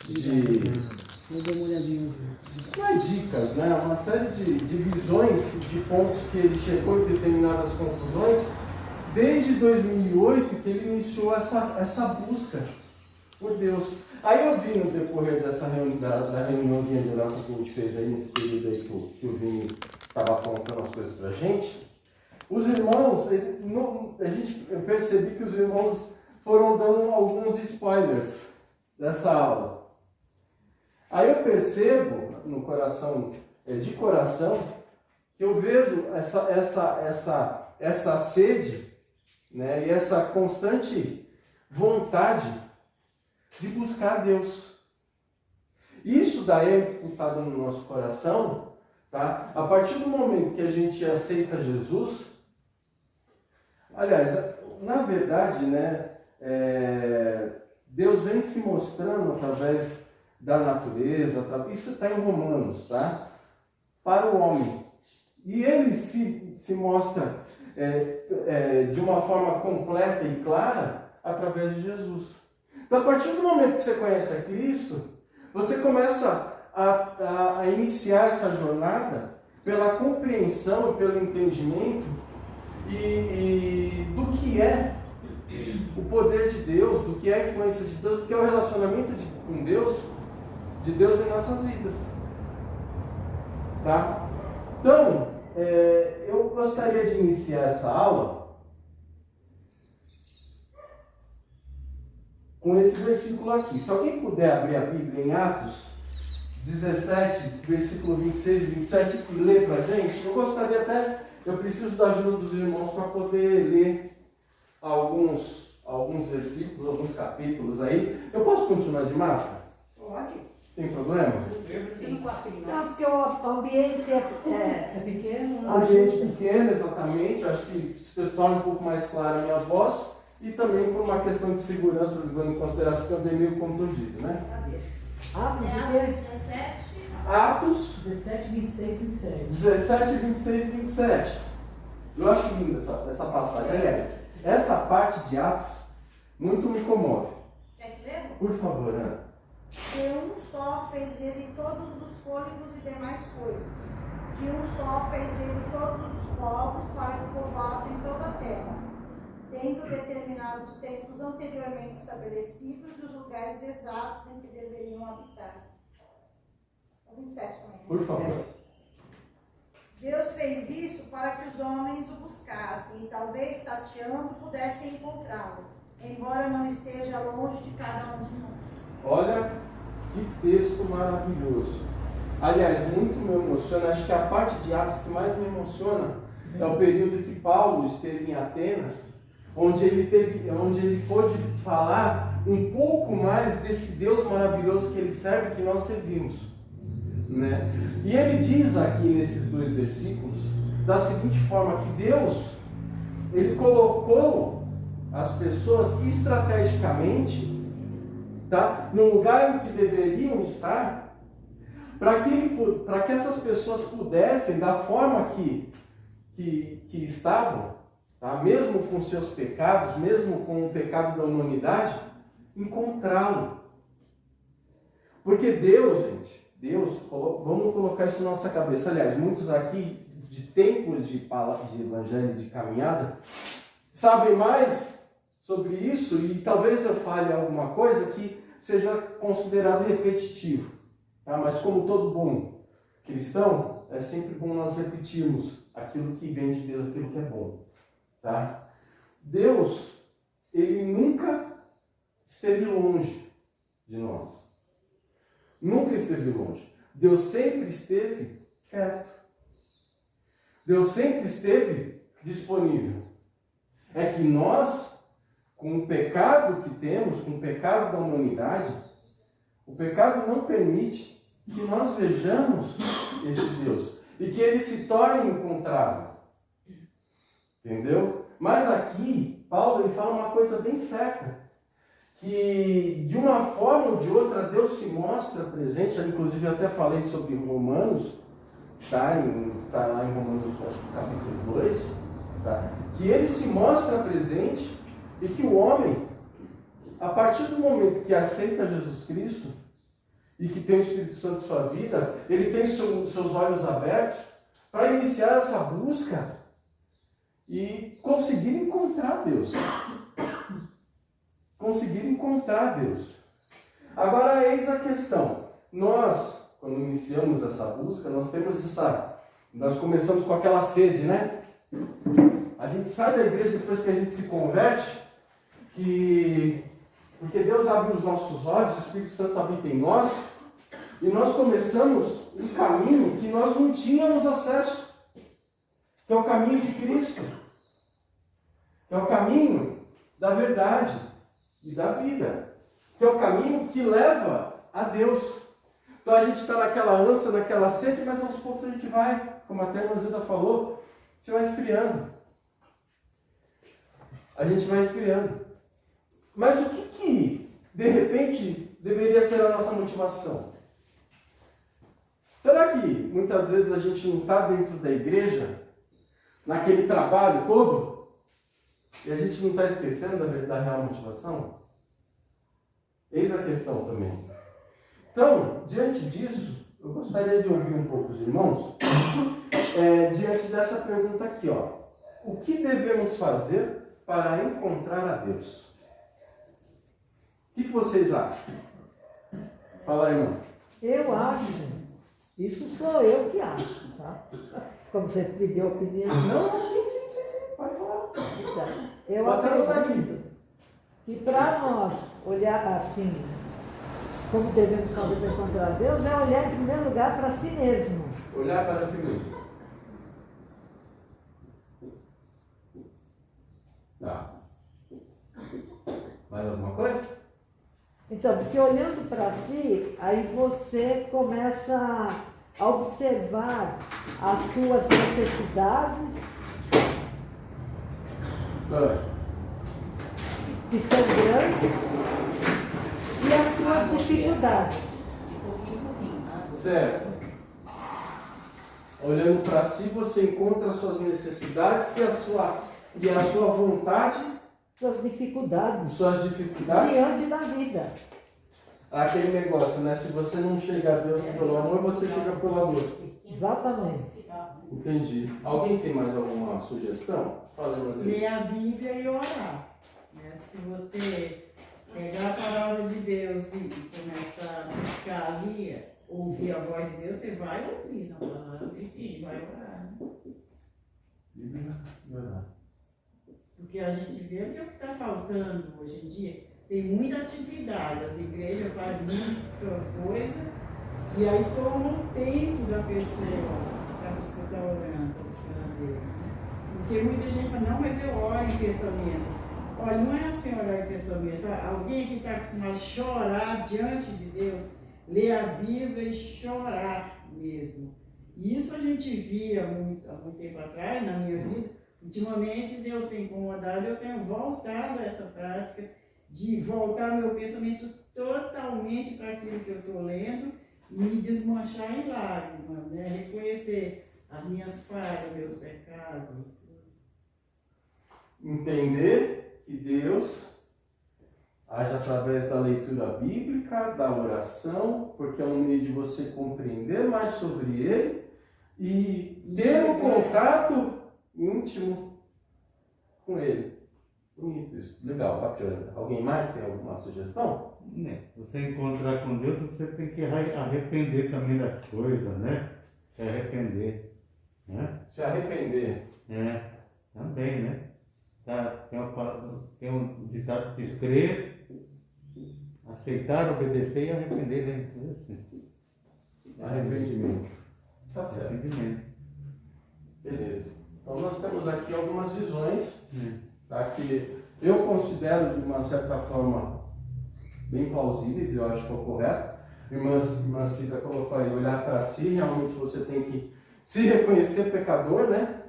Eu dou uma olhadinha às vezes. Não é dicas, né? Uma série de visões, de pontos que ele chegou em determinadas conclusões, desde 2008 que ele iniciou essa busca por Deus. Aí eu vi no decorrer dessa da reuniãozinha de oração que a gente fez aí, nesse período aí que o Vini estava apontando as coisas pra gente, os irmãos, eu percebi que os irmãos foram dando alguns spoilers dessa aula. Aí eu percebo, no coração, de coração, que eu vejo essa sede, né, e essa constante vontade de buscar Deus. Isso daí está no nosso coração, tá? A partir do momento que a gente aceita Jesus, aliás, na verdade, né, Deus vem se mostrando através da natureza, isso está em Romanos, tá? Para o homem. E ele se mostra de uma forma completa e clara através de Jesus. Então, a partir do momento que você conhece a Cristo, você começa a iniciar essa jornada pela compreensão e pelo entendimento e do que é o poder de Deus, do que é a influência de Deus, do que é o relacionamento com Deus, de Deus em nossas vidas. Tá? Então, eu gostaria de iniciar essa aula com esse versículo aqui. Se alguém puder abrir a Bíblia em Atos 17, versículo 26 e 27, e ler para a gente, eu preciso da ajuda dos irmãos para poder ler alguns versículos, alguns capítulos aí. Eu posso continuar de máscara? Pode. Tem problema? Você não gosta de Não, porque o ambiente é pequeno. Ambiente pequeno, exatamente. Acho que se torna um pouco mais clara a minha voz. E também por uma questão de segurança, levando em consideração que eu andei meio contundido, né? Atos Atos 17. Atos 17, 26, 27. 17, 26 e 27. Eu acho linda essa passagem. Aliás, essa parte de Atos muito me comove. Quer que leva? Por favor, Ana. De um só fez ele todos os fôlegos e demais coisas. De um só fez ele todos os povos para que povoassem toda a terra, tendo determinado os tempos anteriormente estabelecidos e os lugares exatos em que deveriam habitar. O 27 também. Né? Por favor. Deus fez isso para que os homens o buscassem e talvez tateando pudessem encontrá-lo, embora não esteja longe de cada um de nós. Olha que texto maravilhoso. Aliás, muito me emociona. Acho que a parte de Atos que mais me emociona é o período que Paulo esteve em Atenas, onde ele pôde falar um pouco mais desse Deus maravilhoso que ele serve, que nós servimos, né? E ele diz aqui nesses dois versículos da seguinte forma, que Deus, ele colocou as pessoas estrategicamente, tá, no lugar em que deveriam estar, para que essas pessoas pudessem, da forma que estavam, tá, mesmo com seus pecados, mesmo com o pecado da humanidade, encontrá-lo. Porque Deus, gente, vamos colocar isso na nossa cabeça. Aliás, muitos aqui de tempos de evangelho, de caminhada, sabem mais sobre isso, e talvez eu fale alguma coisa que seja considerado repetitivo, tá? Mas como todo bom cristão, é sempre bom nós repetirmos aquilo que vem de Deus, aquilo que é bom, tá? Deus, ele nunca esteve longe de nós. Nunca esteve longe. Deus sempre esteve perto. Deus sempre esteve disponível. É que nós, com o pecado que temos, com o pecado da humanidade, o pecado não permite que nós vejamos esse Deus e que ele se torne encontrável. Entendeu? Mas aqui, Paulo ele fala uma coisa bem certa, que de uma forma ou de outra Deus se mostra presente. Inclusive eu até falei sobre Romanos, tá lá em Romanos, acho que capítulo 2, tá? Que ele se mostra presente e que o homem, a partir do momento que aceita Jesus Cristo, e que tem o Espírito Santo em sua vida, ele tem seus olhos abertos para iniciar essa busca e conseguir encontrar Deus. Conseguir encontrar Deus. Agora, eis a questão. Nós, quando iniciamos essa busca, nós começamos com aquela sede, né? A gente sai da igreja depois que a gente se converte, porque Deus abre os nossos olhos, o Espírito Santo habita em nós, e nós começamos um caminho que nós não tínhamos acesso, que é o caminho de Cristo, que é o caminho da verdade e da vida, que é o caminho que leva a Deus. Então a gente está naquela ânsia, naquela sede, mas aos poucos a gente vai, como até a irmã Zilda falou, a gente vai esfriando. A gente vai esfriando. Mas o que de repente, deveria ser a nossa motivação? Será que muitas vezes a gente não está dentro da igreja, naquele trabalho todo, e a gente não está esquecendo da real motivação? Eis a questão também. Então, diante disso, eu gostaria de ouvir um pouco os irmãos, diante dessa pergunta aqui, ó. O que devemos fazer para encontrar a Deus? O que vocês acham? Fala aí, irmão. Eu acho, isso sou eu que acho, tá? Como você pediu opinião. Não, sim, pode falar. Então, eu Pode anotar acredito que para nós olhar assim, como devemos fazer para encontrar Deus, é olhar em primeiro lugar para si mesmo. Olhar para si mesmo. Tá. Mais alguma coisa? Então, porque olhando para si, aí você começa a observar as suas necessidades, que são grandes, e as suas dificuldades. Certo. Olhando para si, você encontra as suas necessidades e a sua vontade, Suas dificuldades diante da vida. Aquele negócio, né? Se você não chega a Deus pelo amor, você chega pelo amor. Exatamente. Entendi. Alguém tem mais alguma sugestão? Fala, irmãzinha. Ler a Bíblia e orar. Né? Se você pegar a palavra de Deus e começar a buscar ali, ouvir a voz de Deus, você vai ouvir na palavra e vai orar. Bíblia e orar. Porque a gente vê o que está faltando hoje em dia. Tem muita atividade, as igrejas fazem muita coisa e aí toma um tempo da pessoa para você estar orando, para buscar a Deus. Né? Porque muita gente fala, não, mas eu oro em pensamento. Olha, não é assim orar em pensamento. Alguém que está acostumado a chorar diante de Deus, ler a Bíblia e chorar mesmo. E isso a gente via há muito tempo atrás, na minha vida. Ultimamente Deus tem incomodado, eu tenho voltado a essa prática de voltar meu pensamento totalmente para aquilo que eu estou lendo e me desmanchar em lágrimas, né? Reconhecer as minhas falhas, meus pecados. Entender que Deus age através da leitura bíblica, da oração, porque é um meio de você compreender mais sobre Ele e ter um contato íntimo com Ele. Bonito isso. Legal, bacana. Alguém mais tem alguma sugestão? Você encontrar com Deus, você tem que arrepender também das coisas, né? Se arrepender. Né? Se arrepender. Também, né? Tem um ditado que diz crer, aceitar, obedecer e arrepender, né? Arrependimento. Tá certo. Arrependimento. Beleza. Então nós temos aqui algumas visões, tá, que eu considero de uma certa forma bem plausíveis, eu acho que é o correto. Irmã Cida colocou aí, olhar para si, realmente você tem que se reconhecer pecador, né?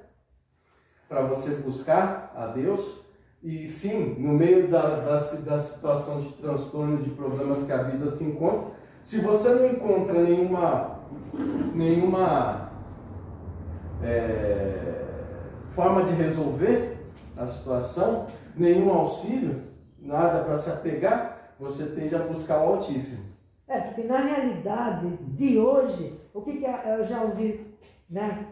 Para você buscar a Deus. E sim, no meio da situação de transtorno, de problemas que a vida se encontra, se você não encontra nenhuma forma de resolver a situação, nenhum auxílio, nada para se apegar, você tende a buscar o Altíssimo. Porque na realidade de hoje, o que eu já ouvi, né,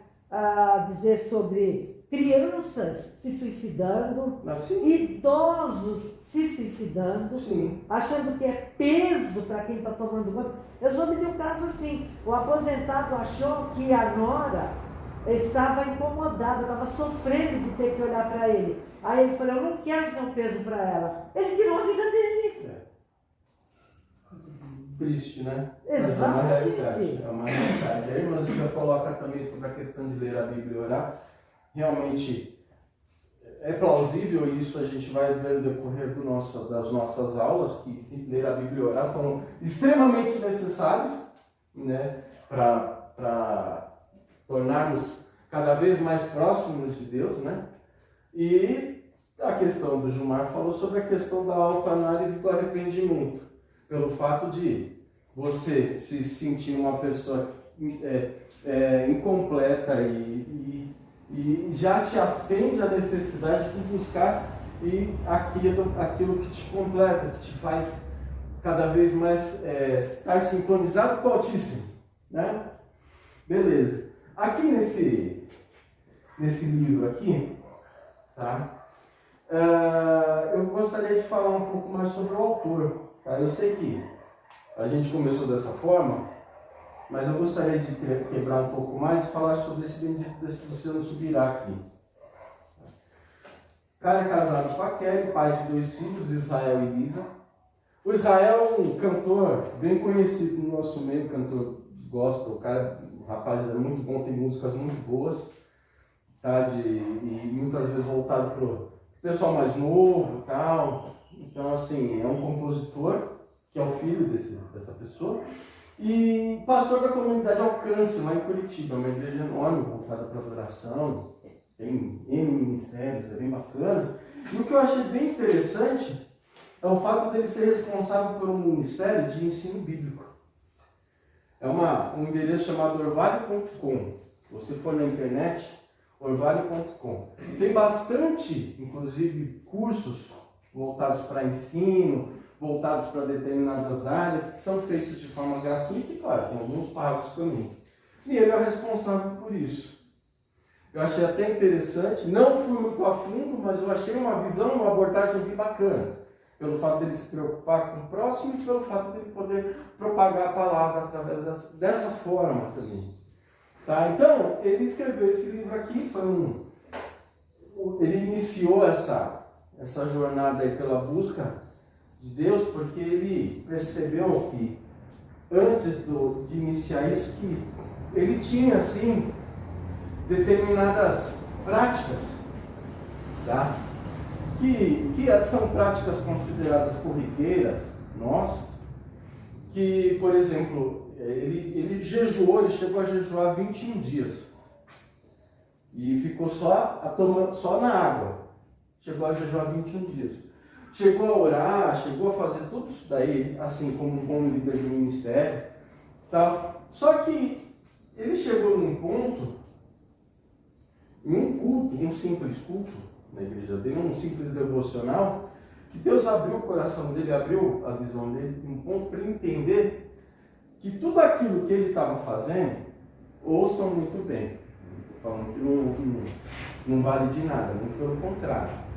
dizer sobre crianças se suicidando, Assim, idosos se suicidando, sim. achando que é peso para quem está tomando banho. Eu soube de um caso assim, o aposentado achou que a nora estava incomodada, estava sofrendo de ter que olhar para ele. Aí ele falou, eu não quero ser um peso para ela. Ele tirou a vida dele. Triste, né? Exatamente. Mas é uma realidade. É uma realidade. A irmã já coloca também sobre a questão de ler a Bíblia e orar. Realmente é plausível isso, a gente vai ver no decorrer das nossas aulas, que ler a Bíblia e orar são extremamente necessários, né? Para tornarmos cada vez mais próximos de Deus, né? E a questão do Gilmar falou sobre a questão da autoanálise e do arrependimento. Pelo fato de você se sentir uma pessoa incompleta e já te acende a necessidade de buscar aquilo que te completa, que te faz cada vez mais estar sintonizado com o Altíssimo, né? Beleza. Aqui nesse livro aqui, tá? Eu gostaria de falar um pouco mais sobre o autor. Tá? Eu sei que a gente começou dessa forma, mas eu gostaria de quebrar um pouco mais e falar sobre esse bendito desse Luciano Subirá aqui. O cara é casado com a Kelly, pai de 2 filhos, Israel e Lisa. O Israel é um cantor bem conhecido no nosso meio, cantor gospel. O rapaz é muito bom, tem músicas muito boas, tá? E muitas vezes voltado para o pessoal mais novo e tal. Então, assim, é um compositor, que é o filho dessa pessoa, e pastor da comunidade Alcance, lá em Curitiba, uma igreja enorme, voltada para adoração, tem N ministérios, é bem bacana. E o que eu achei bem interessante é o fato dele ser responsável por um ministério de ensino bíblico. É um endereço chamado orvalho.com. Se você for na internet, orvalho.com. Tem bastante, inclusive, cursos voltados para ensino, voltados para determinadas áreas, que são feitos de forma gratuita e, claro, tem alguns pagos também. E ele é o responsável por isso. Eu achei até interessante, não fui muito a fundo, mas eu achei uma visão, uma abordagem bem bacana. Pelo fato dele se preocupar com o próximo e pelo fato dele poder propagar a palavra através dessa forma também. Tá? Então, ele escreveu esse livro aqui, ele iniciou essa jornada aí pela busca de Deus, porque ele percebeu que, antes de iniciar isso, que ele tinha, assim, determinadas práticas, tá? Que são práticas consideradas corriqueiras, nossa, que, por exemplo, ele jejuou, ele chegou a jejuar 21 dias, e ficou só na água, chegou a jejuar 21 dias. Chegou a orar, chegou a fazer tudo isso daí, assim como um bom líder de ministério, tal. Só que ele chegou num ponto, em um culto, um simples culto na igreja dele, um simples devocional, que Deus abriu o coração dele, abriu a visão dele, um ponto para ele entender que tudo aquilo que ele estava fazendo, ouçam muito bem, estou falando que não vale de nada, muito pelo contrário.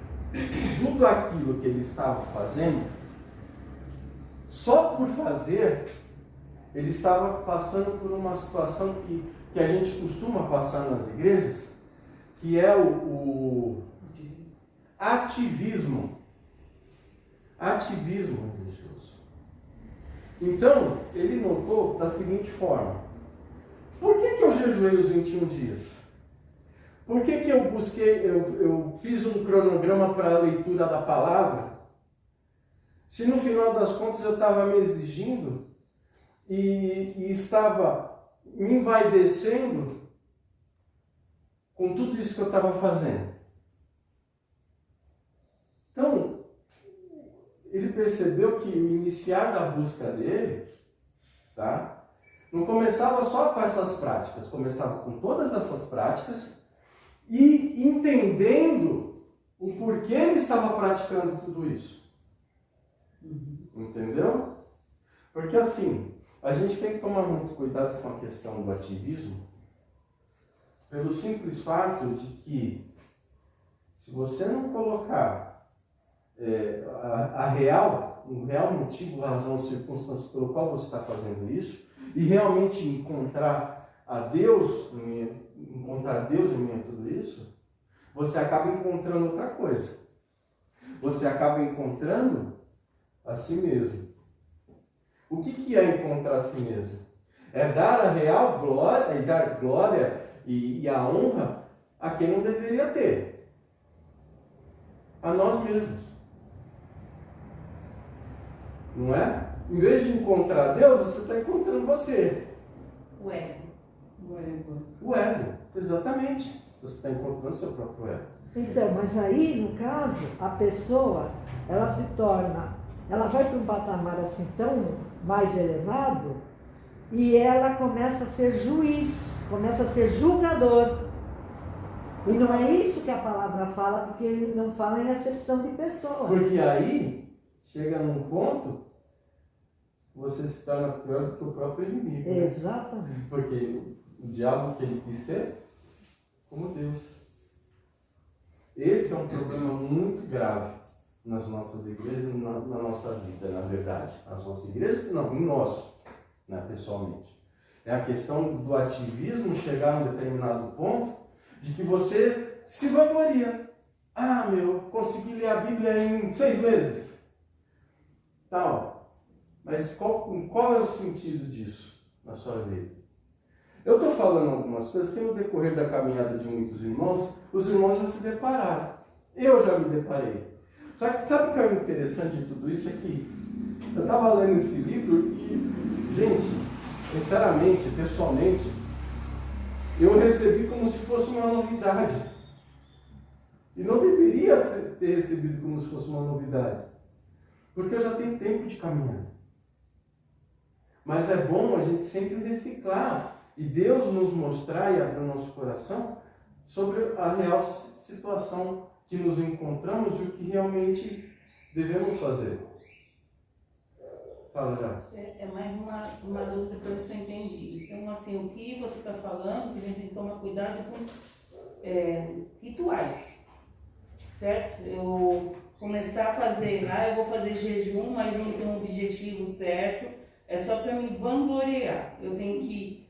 Tudo aquilo que ele estava fazendo, só por fazer, ele estava passando por uma situação que a gente costuma passar nas igrejas, que é o ativismo. Ativismo religioso. Então, ele notou da seguinte forma: por que eu jejuei os 21 dias? Por que eu fiz um cronograma para a leitura da palavra, se no final das contas eu estava me exigindo e estava me envaidecendo com tudo isso que eu estava fazendo? Então, ele percebeu que o iniciar da busca dele, tá, não começava só com essas práticas, começava com todas essas práticas, e entendendo o porquê ele estava praticando tudo isso. Entendeu? Porque assim, A gente tem que tomar muito cuidado com a questão do ativismo, pelo simples fato de que, se você não colocar o real motivo, a razão, circunstância pelo qual você está fazendo isso, e realmente encontrar Deus em meio a tudo isso, você acaba encontrando outra coisa. Você acaba encontrando a si mesmo. O que é encontrar a si mesmo? É dar a real glória, e dar glória e a honra a quem não deveria ter. A nós mesmos. Não é? Em vez de encontrar Deus, você está encontrando você. O ego. O ego, exatamente. Você está encontrando seu próprio ego. Então, mas aí, no caso, a pessoa, ela se torna, ela vai para um patamar assim tão mais elevado e ela começa a ser juiz, começa a ser julgador. E não é isso que a palavra fala, porque ele não fala em acepção de pessoas. Porque aí, chega num ponto, você se torna pior do que o próprio inimigo. Né? Exatamente. Porque o diabo que ele quis ser, como Deus. Esse é um problema muito grave nas nossas igrejas, na nossa vida, na verdade. Nas nossas igrejas, não, em nós, né, pessoalmente. É a questão do ativismo chegar a um determinado ponto de que você se vangloria. Ah, consegui ler a Bíblia em 6 meses. Tal. Mas qual é o sentido disso na sua vida? Eu estou falando algumas coisas que no decorrer da caminhada de muitos irmãos, os irmãos já se depararam. Eu já me deparei. Só que sabe o que é interessante de tudo isso? É que eu estava lendo esse livro e, gente, sinceramente, pessoalmente, eu recebi como se fosse uma novidade. E não deveria ter recebido como se fosse uma novidade. Porque eu já tenho tempo de caminhar. Mas é bom a gente sempre reciclar. E Deus nos mostrar e abrir o nosso coração sobre a real situação que nos encontramos e o que realmente devemos fazer. Fala, já. É mais uma dúvida para ver se eu entendi. Então, assim, o que você está falando, que a gente tem que tomar cuidado com rituais, certo? Eu começar a fazer, eu vou fazer jejum, mas não tenho um objetivo certo, é só para me vangloriar. Eu tenho que...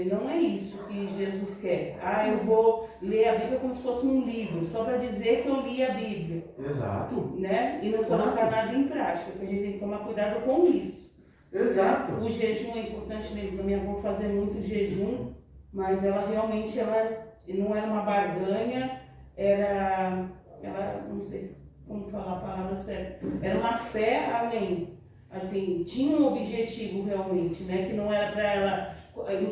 Não é isso que Jesus quer. Eu vou ler a Bíblia como se fosse um livro, só para dizer que eu li a Bíblia. Exato. Né? E não colocar nada em prática, porque a gente tem que tomar cuidado com isso. Exato. O jejum é importante mesmo. Minha avó fazia muito jejum, mas ela realmente não era uma barganha, ela não sei como falar a palavra certa, era uma fé além. Assim, tinha um objetivo realmente, né? Que não era para ela.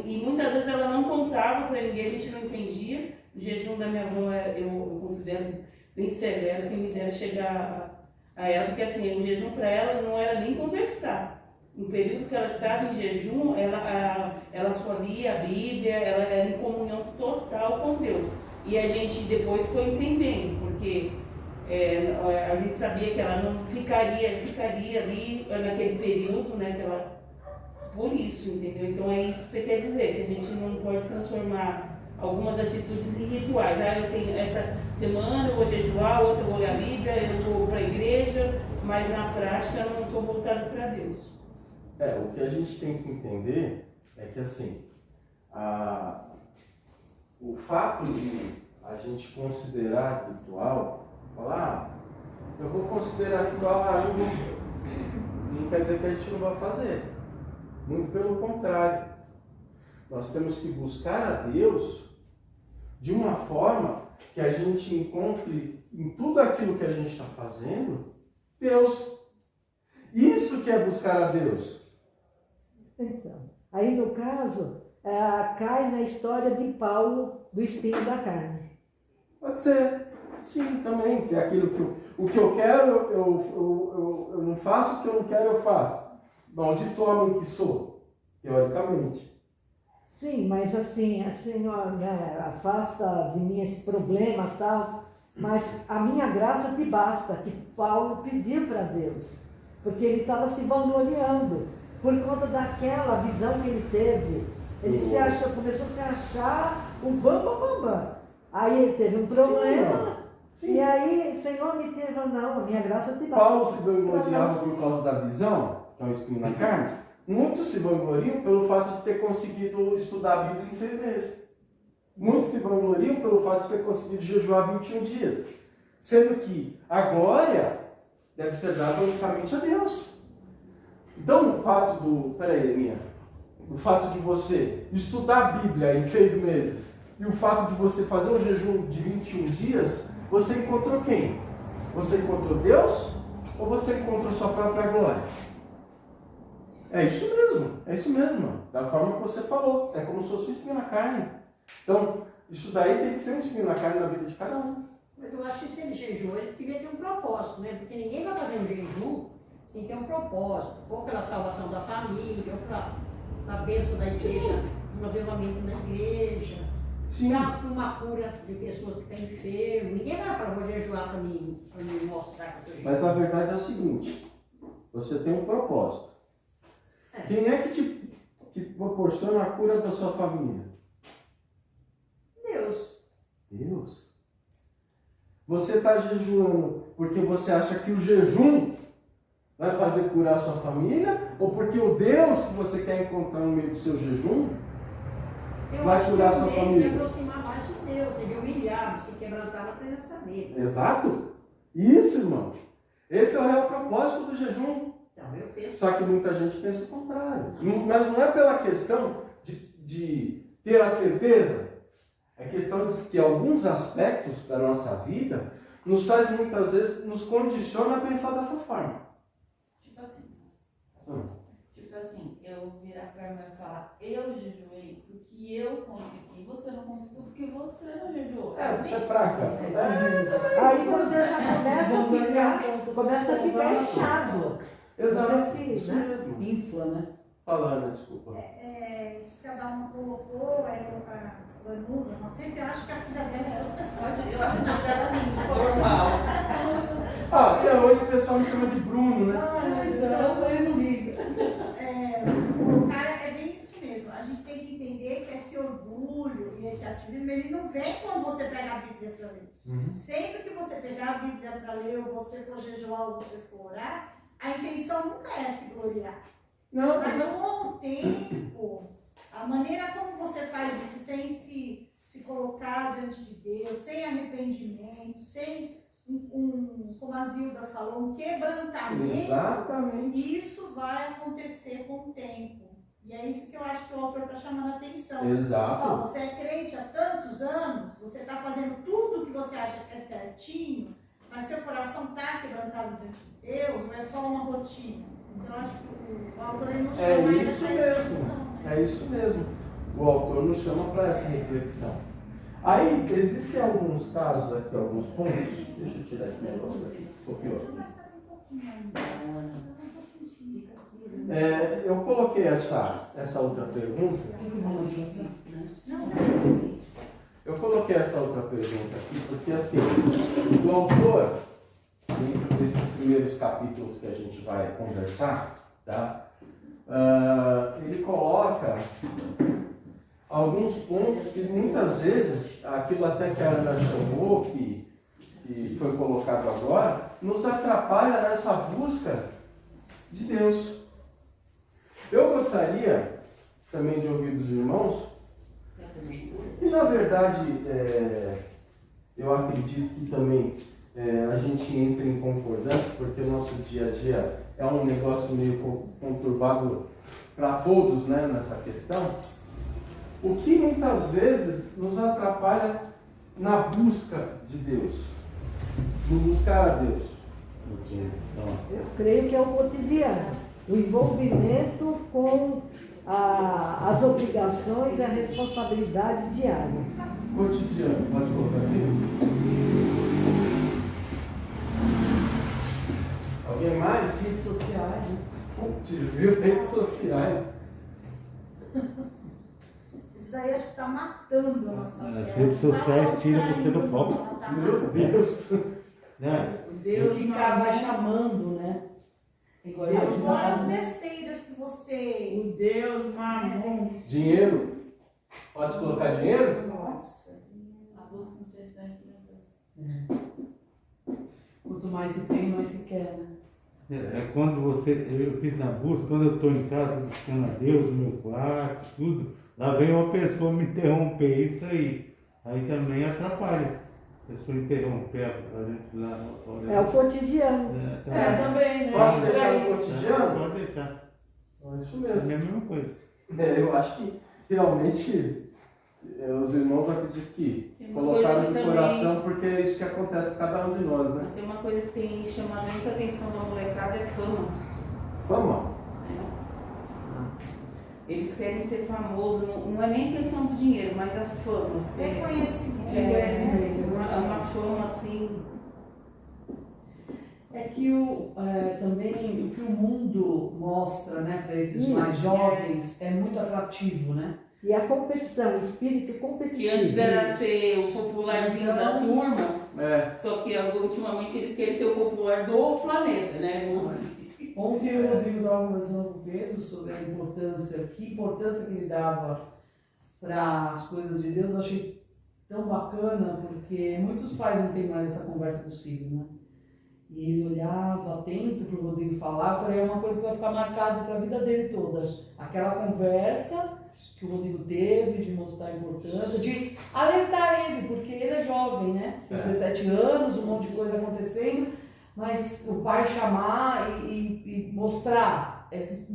E muitas vezes ela não contava para ninguém, a gente não entendia. O jejum da minha avó eu considero bem severo, quem me dera chegar a ela, porque assim, o jejum para ela não era nem conversar. No período que ela estava em jejum, ela só lia a Bíblia, ela era em comunhão total com Deus. E a gente depois foi entendendo, porque a gente sabia que ela não ficaria ali naquele período, né, que ela, por isso, entendeu? Então é isso que você quer dizer, que a gente não pode transformar algumas atitudes em rituais. Eu tenho essa semana, eu vou jejuar, outra eu vou ler a Bíblia, eu vou para a igreja, mas na prática eu não estou voltado para Deus. O que a gente tem que entender é que assim, o fato de a gente considerar ritual, falar, eu vou considerar ritual, não quer dizer que a gente não vai fazer. Muito pelo contrário. Nós temos que buscar a Deus de uma forma que a gente encontre em tudo aquilo que a gente está fazendo, Deus. Isso que é buscar a Deus. Então, aí no caso, cai na história de Paulo do espinho da carne. Pode ser. Sim, também, que é aquilo que o que eu quero, eu não faço, o que eu não quero, eu faço. Maldito homem que sou, teoricamente. Sim, mas assim, Senhor, né, afasta de mim esse problema e tal, mas a minha graça te basta, que Paulo pediu para Deus, porque ele estava se vangloriando. por conta daquela visão que ele teve. Ele se achou, começou a se achar o bam. Aí ele teve um problema. Sim. E aí, Senhor, me teve ou não, a minha graça te dá. Paulo se vangloriava por causa da visão, que é um espinho na carne. Muitos se vangloriam pelo fato de ter conseguido estudar a Bíblia em 6 meses. Muitos se vangloriam pelo fato de ter conseguido jejuar 21 dias. Sendo que a glória deve ser dada unicamente a Deus. Então, o fato o fato de você estudar a Bíblia em 6 meses e o fato de você fazer um jejum de 21 dias, você encontrou quem? Você encontrou Deus ou você encontrou sua própria glória? É isso mesmo, mano. Da forma que você falou. É como se fosse um espinho na carne. Então, isso daí tem que ser um espinho na carne na vida de cada um. Mas eu acho que se ele jejuou, ele devia ter um propósito, né? Porque ninguém vai fazer um jejum sem ter um propósito. Ou pela salvação da família, ou pela bênção da igreja, um avivamento na igreja. Sim. Para uma cura de pessoas que estão enfermas. Ninguém vai falar, vou jejuar para mim mostrar que eu estou jejuando. Mas a verdade é o seguinte: você tem um propósito. Quem é que te proporciona a cura da sua família? Deus. Você está jejuando porque você acha que o jejum vai fazer curar a sua família? Ou porque o Deus que você quer encontrar no meio do seu jejum vai curar a sua família? De aproximar mais de Deus, de humilhar, de se quebrantar na presença dele. Exato. Isso, irmão. Esse é o real propósito do jejum. Então, eu penso. Só que muita gente pensa o contrário. Mas não é pela questão de ter a certeza. É questão de que alguns aspectos da nossa vida nos faz muitas vezes, nos condiciona a pensar dessa forma. Tipo assim, eu virar pra mim e falar, eu jejuei porque eu consegui, você não conseguiu porque você não jejuou. Você é fraca. Aí você já começa a ficar inchado. Exato. Isso, Isso mesmo. Infla, né? Falando, desculpa. Isso que a Dalma colocou, a Vanusa, eu sempre acho que a filha dela é Eu acho que não dela normal. Até hoje o pessoal me chama de Bruno, né? Então, ele não liga. O cara é bem isso mesmo. A gente tem que entender que esse orgulho e esse ativismo, ele não vem quando você pega a Bíblia para ler. Sempre que você pegar a Bíblia para ler, ou você for jejuar, ou você for orar, a intenção nunca é se gloriar. Não, Mas com o tempo, a maneira como você faz isso, sem se colocar diante de Deus, sem arrependimento, sem como a Zilda falou, um quebrantamento, exatamente. Isso vai acontecer com o tempo. E é isso que eu acho que o autor está chamando a atenção. Exato. Você é crente há tantos anos, você está fazendo tudo o que você acha que é certinho, mas seu coração está quebrantado diante de Deus, ou é só uma rotina? Então, eu acho que o autor não chama isso essa mesmo. reflexão. Né? É isso mesmo. O autor nos chama para essa reflexão. Aí, existem alguns casos aqui, alguns pontos. Deixa eu tirar esse negócio daqui. Eu coloquei essa outra pergunta. Eu coloquei essa outra pergunta aqui porque, assim, o autor, dentro desses primeiros capítulos que a gente vai conversar, tá? Ele coloca alguns pontos que muitas vezes, aquilo até que a Ana chamou, que foi colocado agora, nos atrapalha nessa busca de Deus. Eu gostaria também de ouvir dos irmãos, e na verdade eu acredito que também a gente entra em concordância, porque o nosso dia a dia é um negócio meio conturbado para todos, né, nessa questão. O que muitas vezes nos atrapalha na busca de Deus, no buscar a Deus. Eu creio que é o cotidiano, o envolvimento com as obrigações e a responsabilidade diária. Cotidiano, pode colocar assim? Alguém mais? Redes sociais, né? Putz, viu? Redes sociais. Isso daí acho que está matando a nossa fé. As redes sociais tiram você do foco. Meu Deus. Né? Deus Que cara vai chamando, né? Egoísmo. Quais foram as besteiras que você... O Deus mamon. Dinheiro? Pode colocar dinheiro? Nossa. A busca incessante, né? Quanto mais se tem, mais se quer, né? É quando eu fiz na busca, quando eu estou em casa buscando a Deus, no meu quarto, tudo, lá vem uma pessoa me interromper isso aí. Aí também atrapalha. A pessoa interromper a gente lá. É o cotidiano. Também, né? Posso Por deixar aí. no cotidiano? Pode deixar. É isso É mesmo. a mesma coisa. Eu acho que realmente os irmãos acreditam que Tem uma colocaram coisa no que coração porque é isso que acontece com cada um de nós, né? Tem uma coisa que tem chamado muita atenção da molecada, é fama. Vamos. Eles querem ser famosos, não é nem questão do dinheiro, mas a fama. Reconhecimento. Reconhecimento. Uma fama assim. É que também o que o mundo mostra, né, para esses mais jovens é muito atrativo, né? E a competição, o espírito Que competitivo. antes era ser o popularzinho da turma, É. só que ultimamente eles querem ser o popular do planeta, né? Ontem o Rodrigo estava conversando com o Pedro sobre a importância, que importância que ele dava para as coisas de Deus. Eu achei tão bacana, porque muitos pais não têm mais essa conversa com os filhos, né? E ele olhava atento para o Rodrigo falar. Eu falei, é uma coisa que vai ficar marcada para a vida dele toda. Aquela conversa que o Rodrigo teve de mostrar a importância, de alertar ele, porque ele é jovem, né? Tem 17 anos, um monte de coisa acontecendo, mas o pai chamar e mostrar,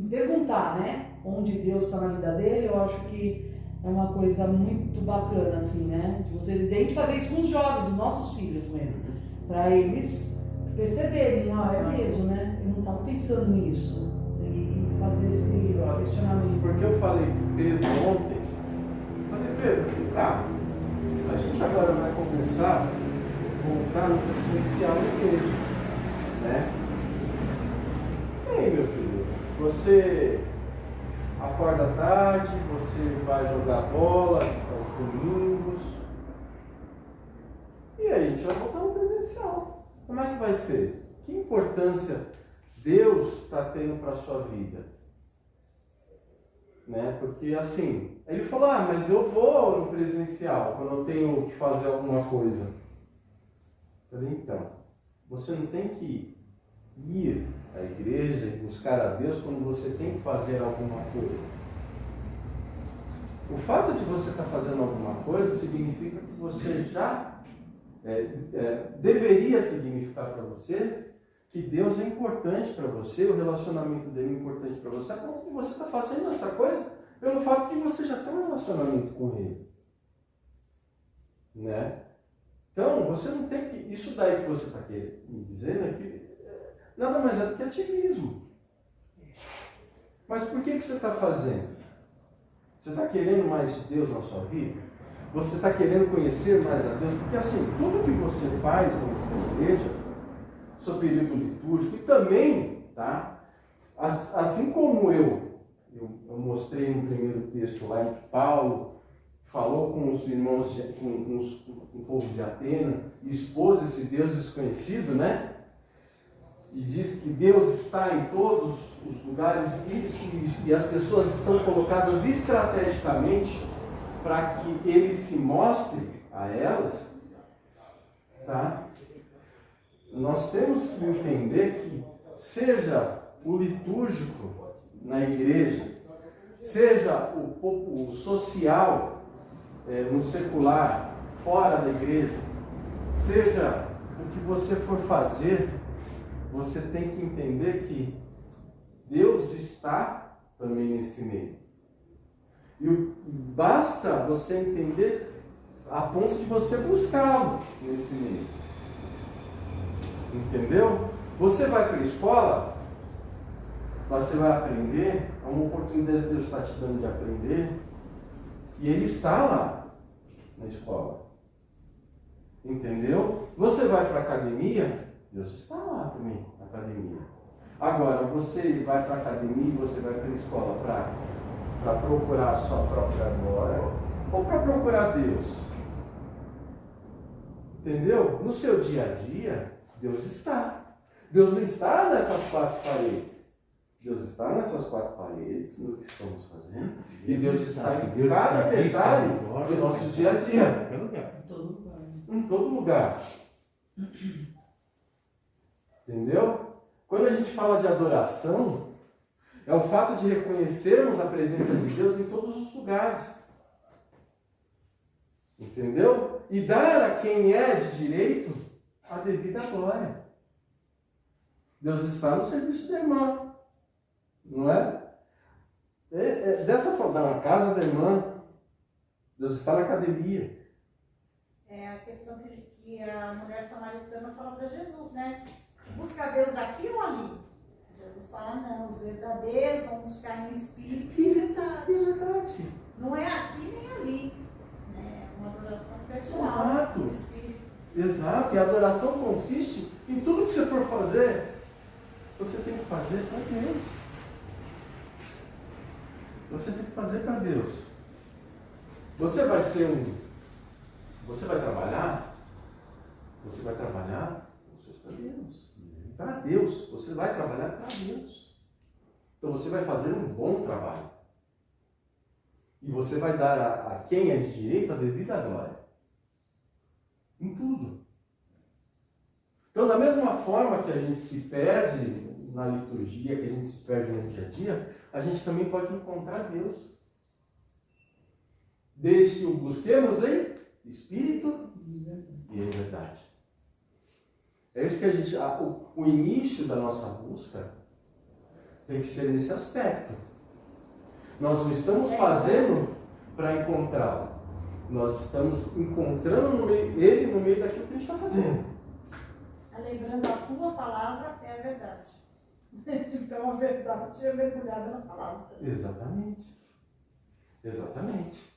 perguntar, né? Onde Deus está na vida dele, eu acho que é uma coisa muito bacana, assim, né? De você tem fazer isso com os jovens, os nossos filhos mesmo, para eles perceberem, é mesmo, né? Eu não estava pensando nisso, e fazer esse questionamento. Porque eu falei com o Pedro ontem, Pedro, a gente agora vai começar a voltar no presencial na igreja, né? E aí, meu filho, você acorda tarde, você vai jogar bola aos domingos, e aí a gente vai voltar no presencial. Como é que vai ser? Que importância Deus está tendo para a sua vida? Né? Porque assim, ele falou, mas eu vou no presencial quando eu tenho que fazer alguma coisa. Eu falei, então, você não tem que ir à igreja e buscar a Deus quando você tem que fazer alguma coisa. O fato de você estar fazendo alguma coisa significa que você já deveria significar para você que Deus é importante para você, o relacionamento dele é importante para você, a ponto de você estar fazendo essa coisa pelo fato de você já ter um relacionamento com ele. Né? Então, você não tem que... Isso daí que você está me dizendo é que nada mais é do que ativismo. Mas por que você está fazendo? Você está querendo mais de Deus na sua vida? Você está querendo conhecer mais a Deus? Porque assim, tudo que você faz na igreja, seu período litúrgico, e também, tá? Assim como eu mostrei no primeiro texto lá em que Paulo falou com os irmãos, com o povo de Atena, e expôs esse Deus desconhecido, né? E diz que Deus está em todos os lugares e as pessoas estão colocadas estrategicamente para que ele se mostre a elas, tá? Nós temos que entender que seja o litúrgico na igreja, seja o social no secular, fora da igreja, seja o que você for fazer, você tem que entender que Deus está também nesse meio. E basta você entender a ponto de você buscá-lo nesse meio. Entendeu? Você vai para a escola, você vai aprender, é uma oportunidade que Deus está te dando de aprender, e Ele está lá na escola. Entendeu? Você vai para a academia, Deus está lá também na academia. Agora, você vai para a academia e você vai para a escola para procurar a sua própria glória ou para procurar Deus? Entendeu? No seu dia a dia, Deus está. Deus não está nessas quatro paredes. Deus está nessas quatro paredes, no que estamos fazendo, e Deus está em cada detalhe do nosso dia a dia. Em todo lugar. Em todo lugar. Entendeu? Quando a gente fala de adoração, é o fato de reconhecermos a presença de Deus em todos os lugares. Entendeu? E dar a quem é de direito a devida glória. Deus está no serviço da irmã. Não é? Dessa forma, na casa da irmã. Deus está na academia. É a questão que a mulher samaritana fala para Jesus, né? Busca Deus aqui ou ali? Jesus fala, não, os verdadeiros vão buscar em espírito e verdade. Não é aqui nem ali. É uma adoração pessoal. Exato. Do espírito. Exato. E a adoração consiste em tudo que você for fazer, você tem que fazer para Deus. Você tem que fazer para Deus. Você vai ser Você vai trabalhar? Você vai trabalhar com os seus cabelos. Para Deus. Você vai trabalhar para Deus. Então você vai fazer um bom trabalho. E você vai dar a quem é de direito a devida glória. Em tudo. Então, da mesma forma que a gente se perde na liturgia, que a gente se perde no dia a dia, a gente também pode encontrar Deus. Desde que o busquemos em espírito e em verdade. É isso que a gente... O início da nossa busca tem que ser nesse aspecto. Nós não estamos fazendo para encontrá-lo. Nós estamos encontrando ele no meio daquilo que a gente está fazendo. Lembrando, a tua palavra é a verdade. Então a verdade é mergulhada na palavra. Exatamente. Exatamente.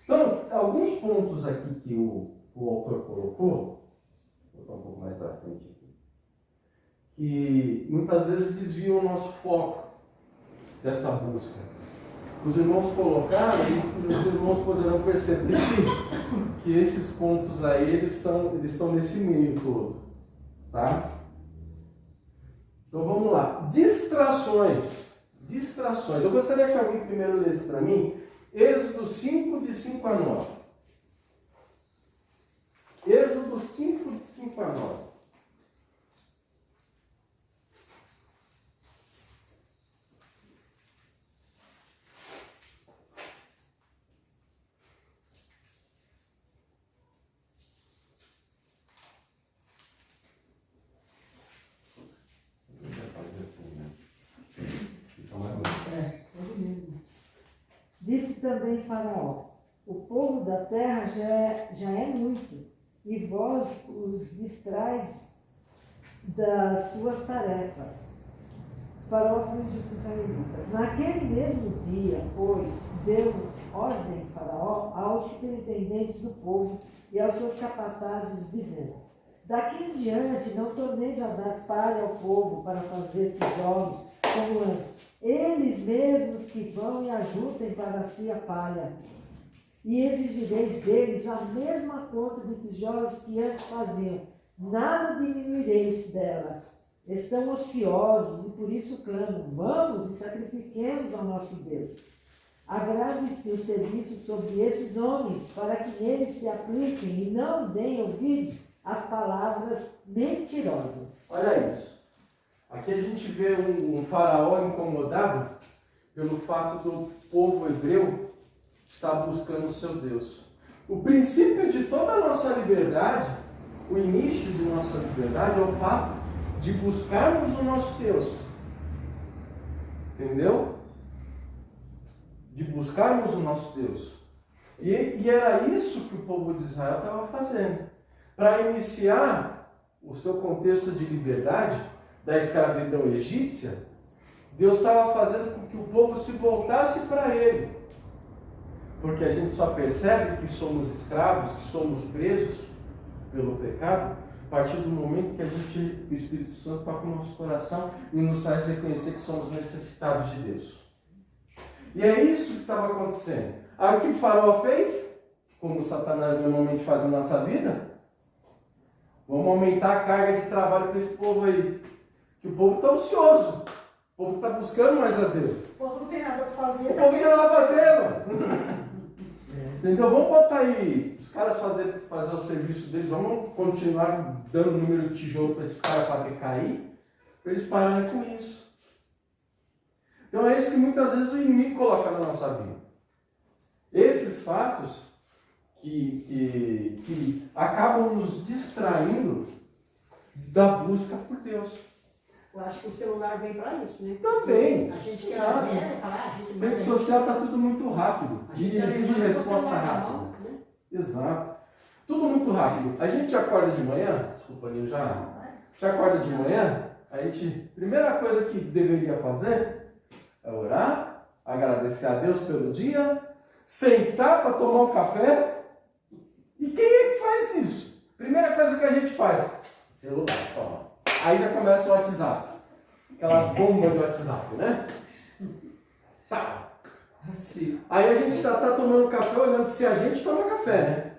Então, alguns pontos aqui que o autor colocou, vou botar um pouco mais para frente aqui, que muitas vezes desviam o nosso foco dessa busca. Os irmãos colocaram e os irmãos poderão perceber que esses pontos aí, eles estão nesse meio todo. Tá? Então vamos lá. Distrações. Eu gostaria que alguém primeiro lesse para mim Êxodo 5, de 5 a 9. Êxodo 5, de 5 a 9. Disse também Faraó: o povo da terra já é muito, e vós os distrais das suas tarefas. Faraó afligiu os israelitas. Naquele mesmo dia, pois, deu ordem Faraó aos superintendentes do povo e aos seus capatazes, dizendo: daqui em diante não torneis a dar palha ao povo para fazer tijolos como antes. Eles mesmos que vão e ajuntem para si a palha. E exigireis deles a mesma conta de tijolos que antes faziam. Nada diminuireis dela. Estão ociosos e por isso clamam: vamos e sacrifiquemos ao nosso Deus. Agrave-se o serviço sobre esses homens, para que eles se apliquem e não deem ouvidos às palavras mentirosas. Olha isso. Aqui a gente vê um faraó incomodado pelo fato do povo hebreu estar buscando o seu Deus. O princípio de toda a nossa liberdade, o início de nossa liberdade é o fato de buscarmos o nosso Deus. Entendeu? De buscarmos o nosso Deus. E era isso que o povo de Israel estava fazendo. Para iniciar o seu contexto de liberdade da escravidão egípcia, Deus estava fazendo com que o povo se voltasse para Ele. Porque a gente só percebe que somos escravos, que somos presos pelo pecado, a partir do momento que o Espírito Santo toca o nosso coração e nos faz reconhecer que somos necessitados de Deus. E é isso que estava acontecendo. Aí o que o faraó fez? Como o Satanás normalmente faz na nossa vida? Vamos aumentar a carga de trabalho para esse povo aí. Que o povo está ocioso. O povo está buscando mais a Deus. O povo não tem nada para fazer. O povo não tem nada a fazer, mano. Entendeu? Vamos botar aí os caras fazer o serviço deles, vamos continuar dando número de tijolo para esses caras para cair, para eles pararem com isso. Então é isso que muitas vezes o inimigo coloca na nossa vida. Esses fatos que acabam nos distraindo da busca por Deus. Eu acho que o celular vem para isso, né? Também. A gente quer Exato. ver, falar, a gente Rede social está tudo muito rápido. A gente E já exige levanta o resposta celular na rápida. mão, né? Exato. Tudo muito rápido. A gente acorda de manhã, desculpa, Nil, já acorda de manhã, a gente, primeira coisa que deveria fazer é orar, agradecer a Deus pelo dia, sentar para tomar um café. E quem é que faz isso? Primeira coisa que a gente faz, celular, toma. Aí já começa o WhatsApp. Aquelas bombas de WhatsApp, né? Tá. Assim. Aí a gente já está tomando café olhando se a gente toma café, né?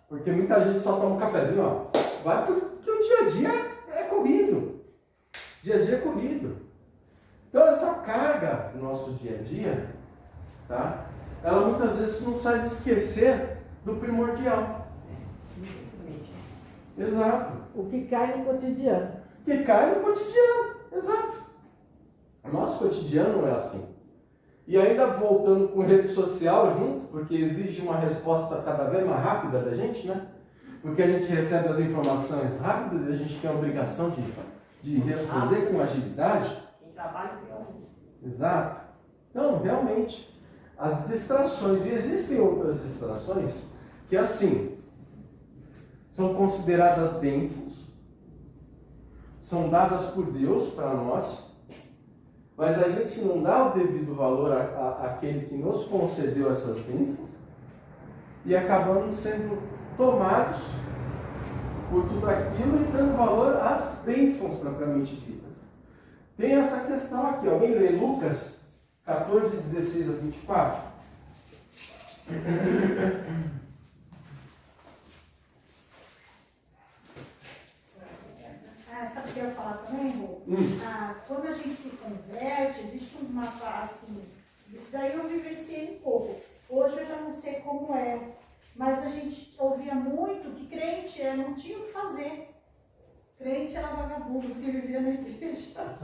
Porque muita gente só toma um cafezinho, ó. Vai porque o dia a dia é comido. Dia a dia é comido. Então essa carga do nosso dia a dia, tá? Ela muitas vezes nos faz esquecer do primordial. Exato. O que cai no cotidiano. Que cai no cotidiano. Exato. O nosso cotidiano é assim. E ainda voltando com rede social junto, porque exige uma resposta cada vez mais rápida da gente, né? Porque a gente recebe as informações rápidas e a gente tem a obrigação de responder com agilidade. Quem trabalha pior. Exato. Então, realmente, as distrações, e existem outras distrações que, assim, são consideradas bênçãos, são dadas por Deus para nós, mas a gente não dá o devido valor àquele que nos concedeu essas bênçãos e acabamos sendo tomados por tudo aquilo e dando valor às bênçãos propriamente ditas. Tem essa questão aqui, alguém lê Lucas 14, 16 a 24? Sabe o que eu ia falar também, Rô? Quando a gente se converte, existe uma assim, isso daí eu vivenciei um pouco. Hoje eu já não sei como é, mas a gente ouvia muito que crente não tinha o que fazer. Crente era vagabundo, porque vivia na igreja,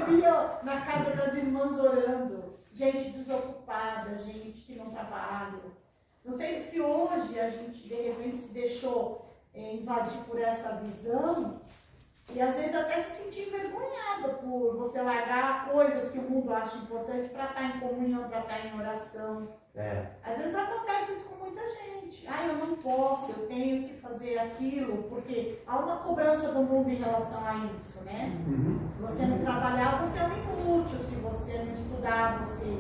vivia na casa das irmãs orando, gente desocupada, gente que não trabalha. Não sei se hoje a gente de repente se deixou invadir por essa visão. E às vezes até se sentir envergonhada por você largar coisas que o mundo acha importante para estar em comunhão, para estar em oração. Às vezes acontece isso com muita gente. Eu não posso, eu tenho que fazer aquilo, porque há uma cobrança do mundo em relação a isso, né? Se você não trabalhar, você é um inútil. Se você não estudar, você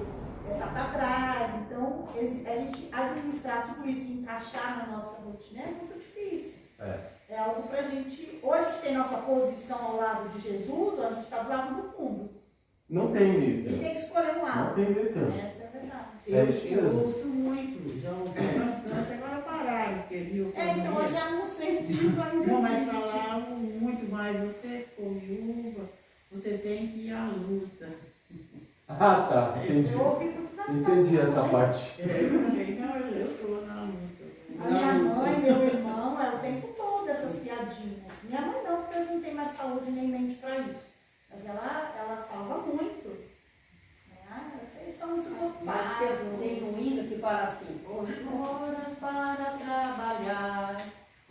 está para trás. Então, a gente administrar tudo isso, encaixar na nossa rotina é muito difícil. É algo pra gente. Ou a gente tem nossa posição ao lado de Jesus, ou a gente está do lado do mundo. Não tem meio A gente termo. tem que escolher um lado. Não tem meio termo. Essa é a verdade. Eu ouço muito, já ouvi bastante, agora pararam, porque viu. Então eu já não sei se isso ainda Não, mas existe. falavam muito mais, você ficou viúva, você tem que ir à luta. Tá, entendi. Eu ouvi tudo da Entendi essa parte. Eu falei, não, eu estou na luta. A minha mãe, meu irmão, é o tempo todo essas piadinhas. Minha mãe não, porque hoje não tem mais saúde nem mente para isso. Mas ela falava muito. Vocês são muito Mas ocupados. tem um hino que fala assim: 8 horas para trabalhar,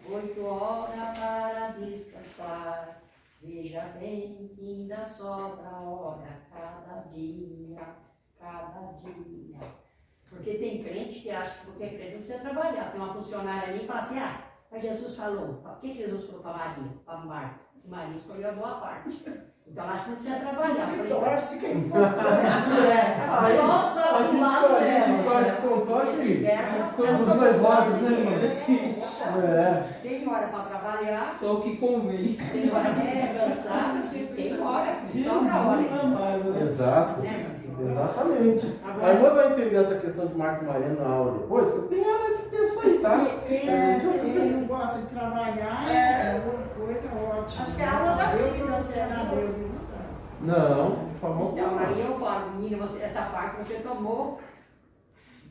8 horas para descansar. Veja bem que ainda sobra hora cada dia, cada dia. Porque tem crente que acha que porque é crente não precisa trabalhar. Tem uma funcionária ali e fala assim: mas Jesus falou. O que Jesus falou para Maria, para Marta? Que Maria escolheu a boa parte. Então acho que não precisa trabalhar. Torce que é importante. Mostra A pro lado gente dela. quase contou assim. Estamos levados, né, mano? Tem hora para trabalhar, Só o que convém. tem hora para descansar, tem hora, sobra hora. Exato. Né, Marcinho? Exatamente. A irmã vai entender essa questão de Marco Mariano na aula depois, que eu tenho ela esse texto aí, tá? Quem não gosta de trabalhar, é uma coisa ótima. Acho que é a aula da Eu vida, trouxe né? a Deus e não Não, de forma Então, alguma. aí eu falo, menina, essa parte você tomou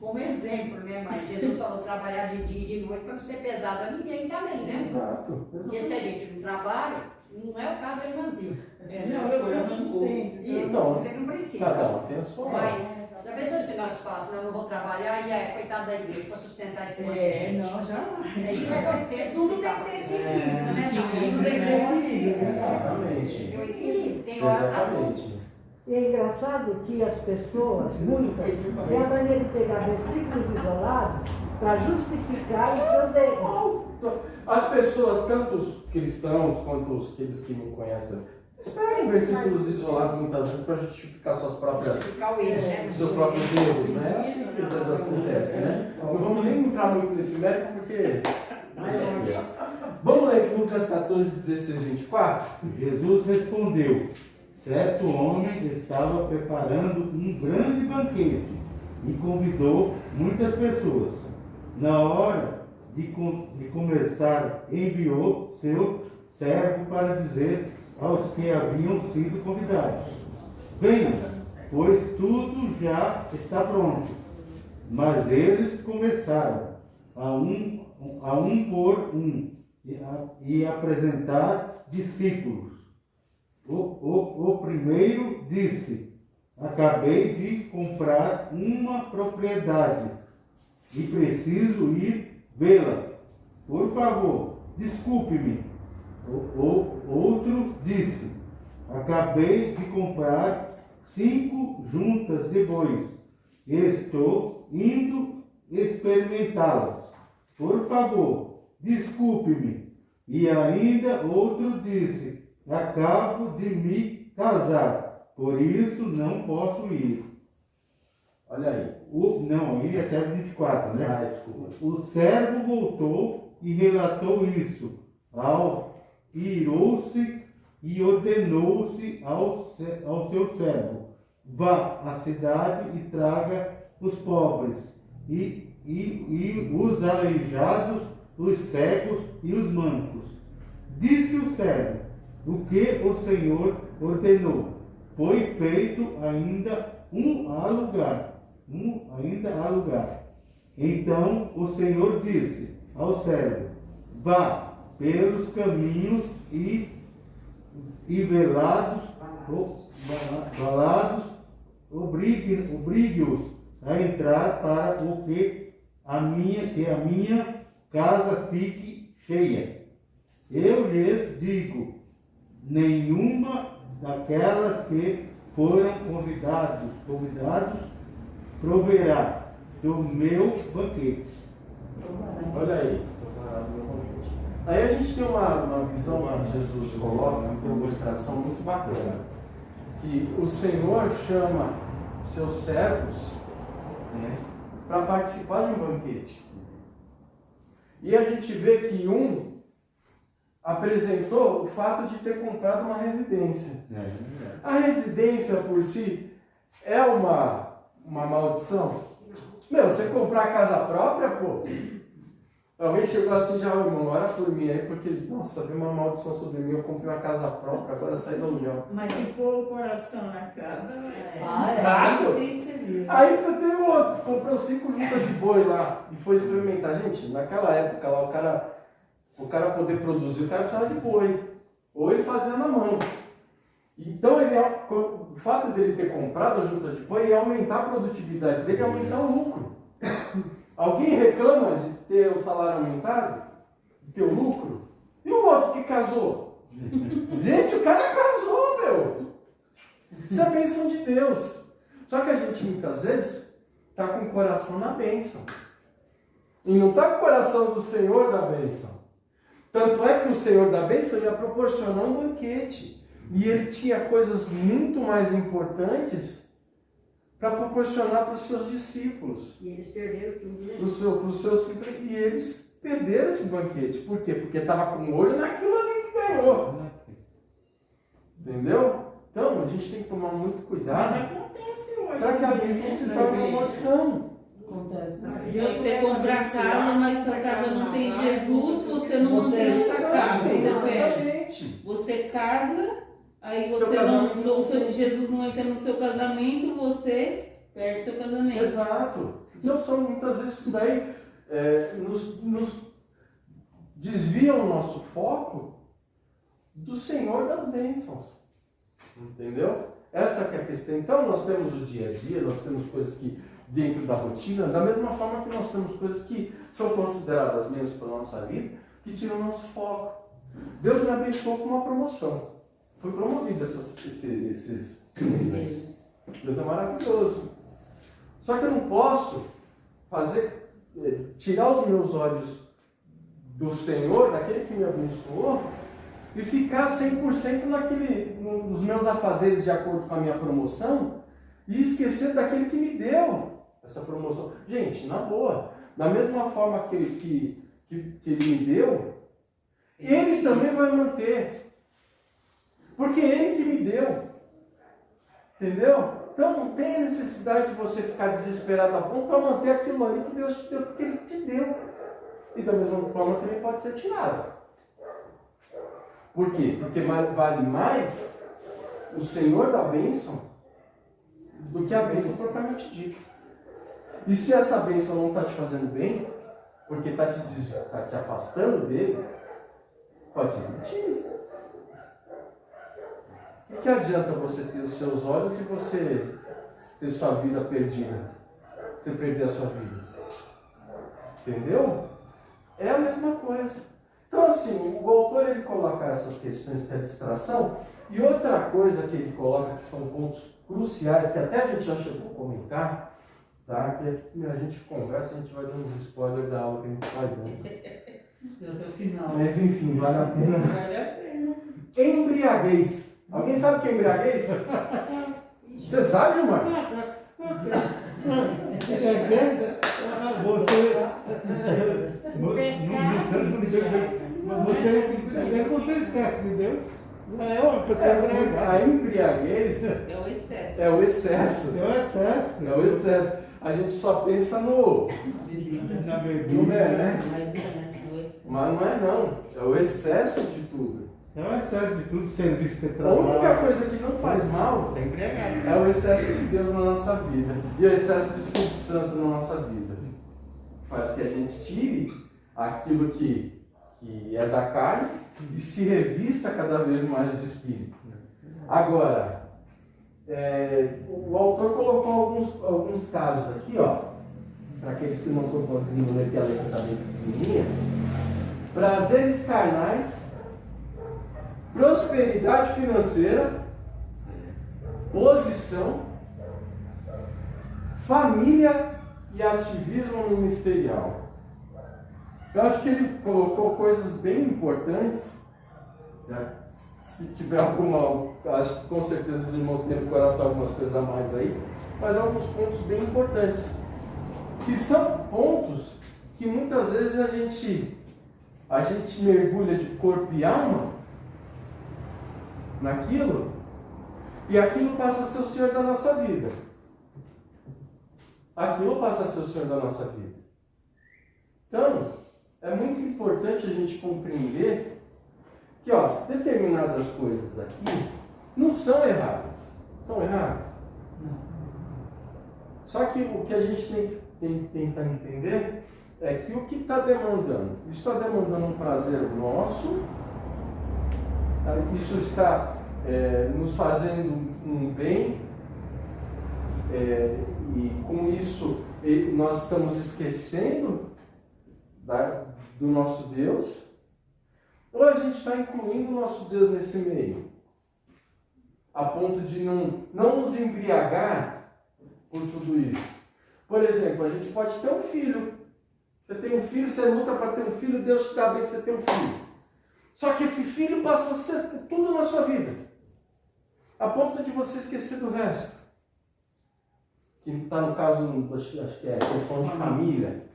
como exemplo, né? Mas Jesus falou trabalhar de dia e de noite para não ser pesado a ninguém também, né? Exato. Porque se a gente não trabalha, não é o caso da irmãzinha. Não, eu sustento. Isso, Então, você não precisa. Cada um tem a sua. Mas, já pensou se nós falássemos, não, eu não vou trabalhar, e aí, coitado da igreja, para sustentar esse monte de gente. Não, jamais. É isso que eu entendo, tudo tem que ter esse equilíbrio, né? Equilíbrio, Tudo tem que ter um equilíbrio. Exatamente. Tem um equilíbrio, tem hora pra tudo. Exatamente. E é engraçado que as pessoas, muitas, têm a mania de pegar versículos isolados para justificar os seus erros. As pessoas, tanto os cristãos quanto aqueles que não conhecem, eles pegam versículos isolados muitas vezes para justificar suas próprias, Justificar o erro, né? seus próprios erros, né? É assim que isso acontece, né? Não vamos nem entrar muito nesse mérito porque. Vamos ler Lucas 14, 16, 24? Jesus respondeu: certo homem estava preparando um grande banquete e convidou muitas pessoas. Na hora de começar, enviou seu servo para dizer aos que haviam sido convidados: venham, pois tudo já está pronto. Mas eles começaram a um por um e apresentar discípulos. O primeiro disse: acabei de comprar uma propriedade e preciso ir vê-la. Por favor, desculpe-me. O outro disse: acabei de comprar 5 juntas de bois e estou indo experimentá-las. Por favor, desculpe-me. E ainda outro disse: acabo de me casar, por isso não posso ir. Olha aí. Não, aí até 24, né? Ah, desculpa. O servo voltou e relatou isso. Irou-se e ordenou-se ao seu servo: vá à cidade e traga os pobres, e os aleijados, os cegos e os mancos. Disse o servo: o que o Senhor ordenou. Foi feito ainda há lugar. Então o Senhor disse ao servo: vá pelos caminhos e valados, obrigue-os a entrar para que a minha casa fique cheia. Eu lhes digo, nenhuma daquelas que foram convidados proverá do meu banquete. Olha aí. Aí a gente tem uma visão que Jesus coloca, uma demonstração muito bacana. Que o Senhor chama seus servos para participar de um banquete. E a gente vê que um apresentou o fato de ter comprado uma residência. A residência por si é uma maldição? Meu, você comprar a casa própria, pô. Alguém chegou assim, já, irmão, ora por mim aí, porque, nossa, veio uma maldição sobre mim, eu comprei uma casa própria, agora eu saí do aluguel. Mas se pôr o coração na casa, Claro. sim, seria. Aí você tem o outro, que comprou 5 juntas de boi lá e foi experimentar. Gente, naquela época lá, o cara poder produzir, o cara precisava de boi. Ou ele fazia na mão. Então, o fato dele ter comprado a junta de boi ia aumentar a produtividade dele, ia aumentar o lucro. Alguém reclama de ter o salário aumentado? De ter o lucro? E o outro que casou? Gente, o cara casou, meu! Isso é bênção de Deus. Só que a gente muitas vezes está com o coração na bênção. E não está com o coração do Senhor da bênção. Tanto é que o Senhor da bênção ia proporcionar um banquete. E ele tinha coisas muito mais importantes para proporcionar para os seus discípulos. E eles perderam tudo, né? Para os seus filhos. E eles perderam esse banquete. Por quê? Porque estava com o olho naquilo ali que ganhou. Entendeu? Então, a gente tem que tomar muito Mas cuidado acontece hoje. para que a bênção se torne uma maldição. Acontece. Você compra casa, mas sua casa não tem Jesus, você não Você mantém não essa casa. Você perde. Exatamente. Você casa Aí Seu você casamento não, Jesus não entra no seu casamento, você perde seu casamento. Exato. Então são muitas vezes isso daí nos desvia o nosso foco do Senhor das bênçãos. Entendeu? Essa que é a questão. Então nós temos o dia a dia, nós temos coisas que dentro da rotina, da mesma forma que nós temos coisas que são consideradas menos para a nossa vida, que tiram o nosso foco. Deus me abençoou com uma promoção. Foi promovido esses meses. Deus é maravilhoso. Só que eu não posso tirar os meus olhos do Senhor, daquele que me abençoou, e ficar 100% nos meus afazeres de acordo com a minha promoção, e esquecer daquele que me deu essa promoção. Gente, na boa, da mesma forma que ele me deu, ele também vai manter. Porque ele que me deu. Entendeu? Então não tem necessidade de você ficar desesperado a ponto para manter aquilo ali que Deus te deu, porque ele te deu. E da mesma forma também pode ser tirado. Por quê? Porque vale mais o Senhor da bênção do que a bênção propriamente dita. E se essa bênção não está te fazendo bem, porque está te afastando dele, pode ser mentira. O que adianta você ter os seus olhos e você ter sua vida perdida? Você perder a sua vida. Entendeu? É a mesma coisa. Então assim, o autor ele coloca essas questões que é distração, e outra coisa que ele coloca que são pontos cruciais, que até a gente já chegou a comentar, tá? Que a gente conversa, a gente vai dando uns spoilers da aula que a gente vai dando. Até o final. Mas enfim, vale a pena. Vale a pena. Embriaguez. Alguém sabe o que é embriaguez? Você sabe, Gilmar? Você esquece de Deus. É uma pessoa embriagada. A embriaguez É o excesso. é o excesso. É o excesso. É o excesso. A gente só pensa no Na não bebida. é, né? Mas não é o excesso. Mas não é não. É o excesso de tudo. É o excesso de tudo, serviço que A trabalha. única coisa que não faz mal Tá embriagado. é o excesso de Deus na nossa vida. E o excesso do Espírito Santo na nossa vida. Faz que a gente tire aquilo que é da carne e se revista cada vez mais do Espírito. Agora, o autor colocou alguns casos aqui, ó, para aqueles que não estão conseguindo ler, que a letra está bem pequenininha. Prazeres carnais, prosperidade financeira, posição, família e ativismo ministerial. Eu acho que ele colocou coisas bem importantes. Se tiver alguma, acho que com certeza os irmãos têm no coração algumas coisas a mais aí, mas alguns pontos bem importantes. Que são pontos que muitas vezes a gente mergulha de corpo e alma naquilo, e aquilo passa a ser o Senhor da nossa vida. Aquilo passa a ser o Senhor da nossa vida. Então, é muito importante a gente compreender que, ó, determinadas coisas aqui não são erradas. São erradas? Não. Só que o que a gente tem que tentar entender é que o que está demandando? Isso está demandando um prazer nosso, isso está nos fazendo um bem, e com isso nós estamos esquecendo do nosso Deus, ou a gente está incluindo o nosso Deus nesse meio, a ponto de não nos embriagar por tudo isso. Por exemplo, a gente pode ter um filho. Você tem um filho, você luta para ter um filho, Deus te dá bem, você tem um filho. Só que esse filho passa a ser tudo na sua vida, a ponto de você esquecer do resto. Que está no caso, acho que é questão de família.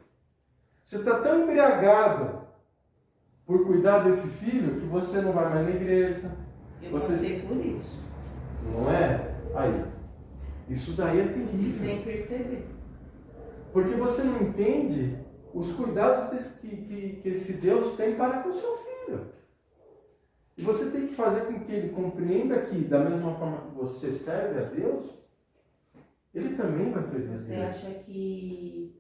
Você está tão embriagado por cuidar desse filho que você não vai mais na igreja. Eu passei por isso. Não é? Aí. Isso daí é terrível. Sem perceber. Porque você não entende os cuidados que esse Deus tem para com o seu filho. E você tem que fazer com que ele compreenda que, da mesma forma que você serve a Deus, ele também vai servir a Você Deus. acha que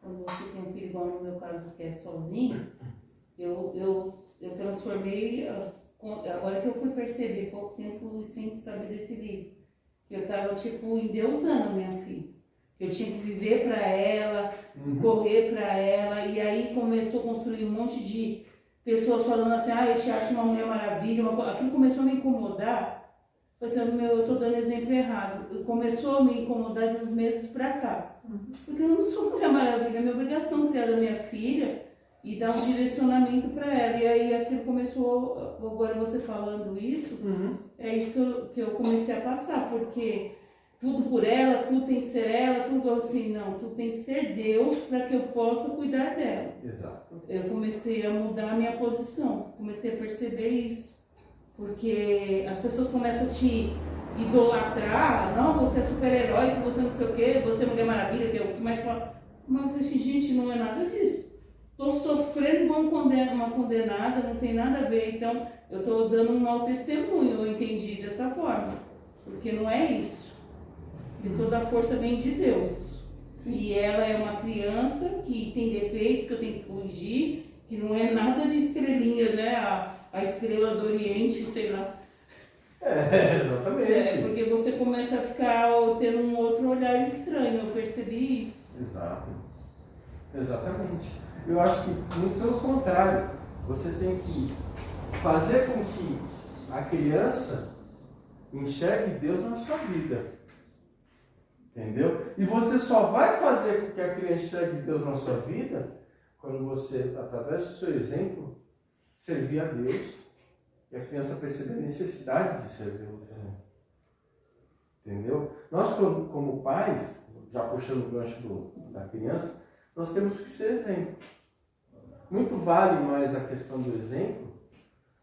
quando você tem um filho, igual no meu caso, que é sozinho, eu transformei, agora que eu fui perceber, pouco tempo sem saber desse livro, que eu estava tipo endeusando a minha filha. Que eu tinha que viver para ela, correr para ela, e aí começou a construir um monte de pessoas falando assim, eu te acho uma mulher maravilha, aquilo começou a me incomodar. Pensando, eu estou dando exemplo errado. Começou a me incomodar de uns meses para cá. Porque eu não sou mulher maravilha, é minha obrigação criar a minha filha e dar um direcionamento para ela. E aí aquilo começou, agora você falando isso, é isso que eu comecei a passar, porque tudo por ela, tudo tem que ser ela, tudo assim, não, tudo tem que ser Deus para que eu possa cuidar dela. Exato. Eu comecei a mudar a minha posição, comecei a perceber isso. Porque as pessoas começam a te idolatrar, não, você é super-herói, que você não sei o quê, você é Mulher Maravilha, que é o que mais fala. Mas eu falei, gente, não é nada disso. Estou sofrendo igual uma condenada, não tem nada a ver. Então, eu estou dando um mau testemunho, eu entendi dessa forma. Porque não é isso. Porque toda a força vem de Deus. Sim. E ela é uma criança que tem defeitos que eu tenho que corrigir, que não é nada de estrelinha, né? A estrela do Oriente, sei lá. Exatamente. Porque você começa a ficar tendo um outro olhar estranho, eu percebi isso. Exato. Exatamente. Eu acho que, muito pelo contrário, você tem que fazer com que a criança enxergue Deus na sua vida. Entendeu? E você só vai fazer com que a criança enxergue Deus na sua vida quando você, através do seu exemplo, servir a Deus e a criança perceber a necessidade de servir o Deus. Entendeu? Nós, como pais, já puxando o gancho da criança, nós temos que ser exemplo. Muito vale mais a questão do exemplo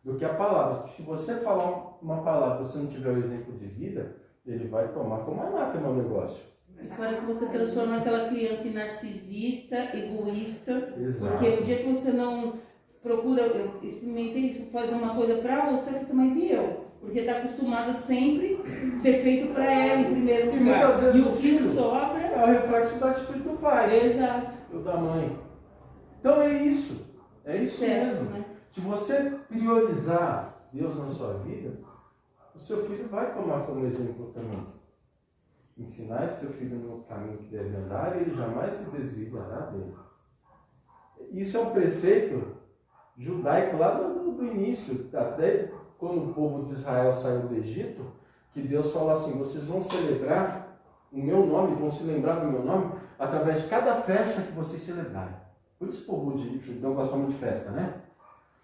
do que a palavra. Porque se você falar uma palavra e você não tiver o exemplo de vida, ele vai tomar como anátema o negócio. E fora que você transforma aquela criança em narcisista, egoísta. Exato. Porque o dia que você não procura, eu experimentei isso, fazer uma coisa pra você, mas e eu? Porque está acostumada sempre a ser feito para ela em primeiro lugar. Muitas vezes e o que sobra é o reflexo da atitude do pai. Exato. Ou da mãe. Então é isso. É isso mesmo. Né? Se você priorizar Deus na sua vida, o seu filho vai tomar como exemplo também. Ensinar esse seu filho no caminho que deve andar e ele jamais se desviará dele. Isso é um preceito judaico lá do início, até quando o povo de Israel saiu do Egito, que Deus falou assim, vocês vão celebrar o meu nome, vão se lembrar do meu nome, através de cada festa que vocês celebrarem. Por isso o povo judeu gosta muito de festa, né?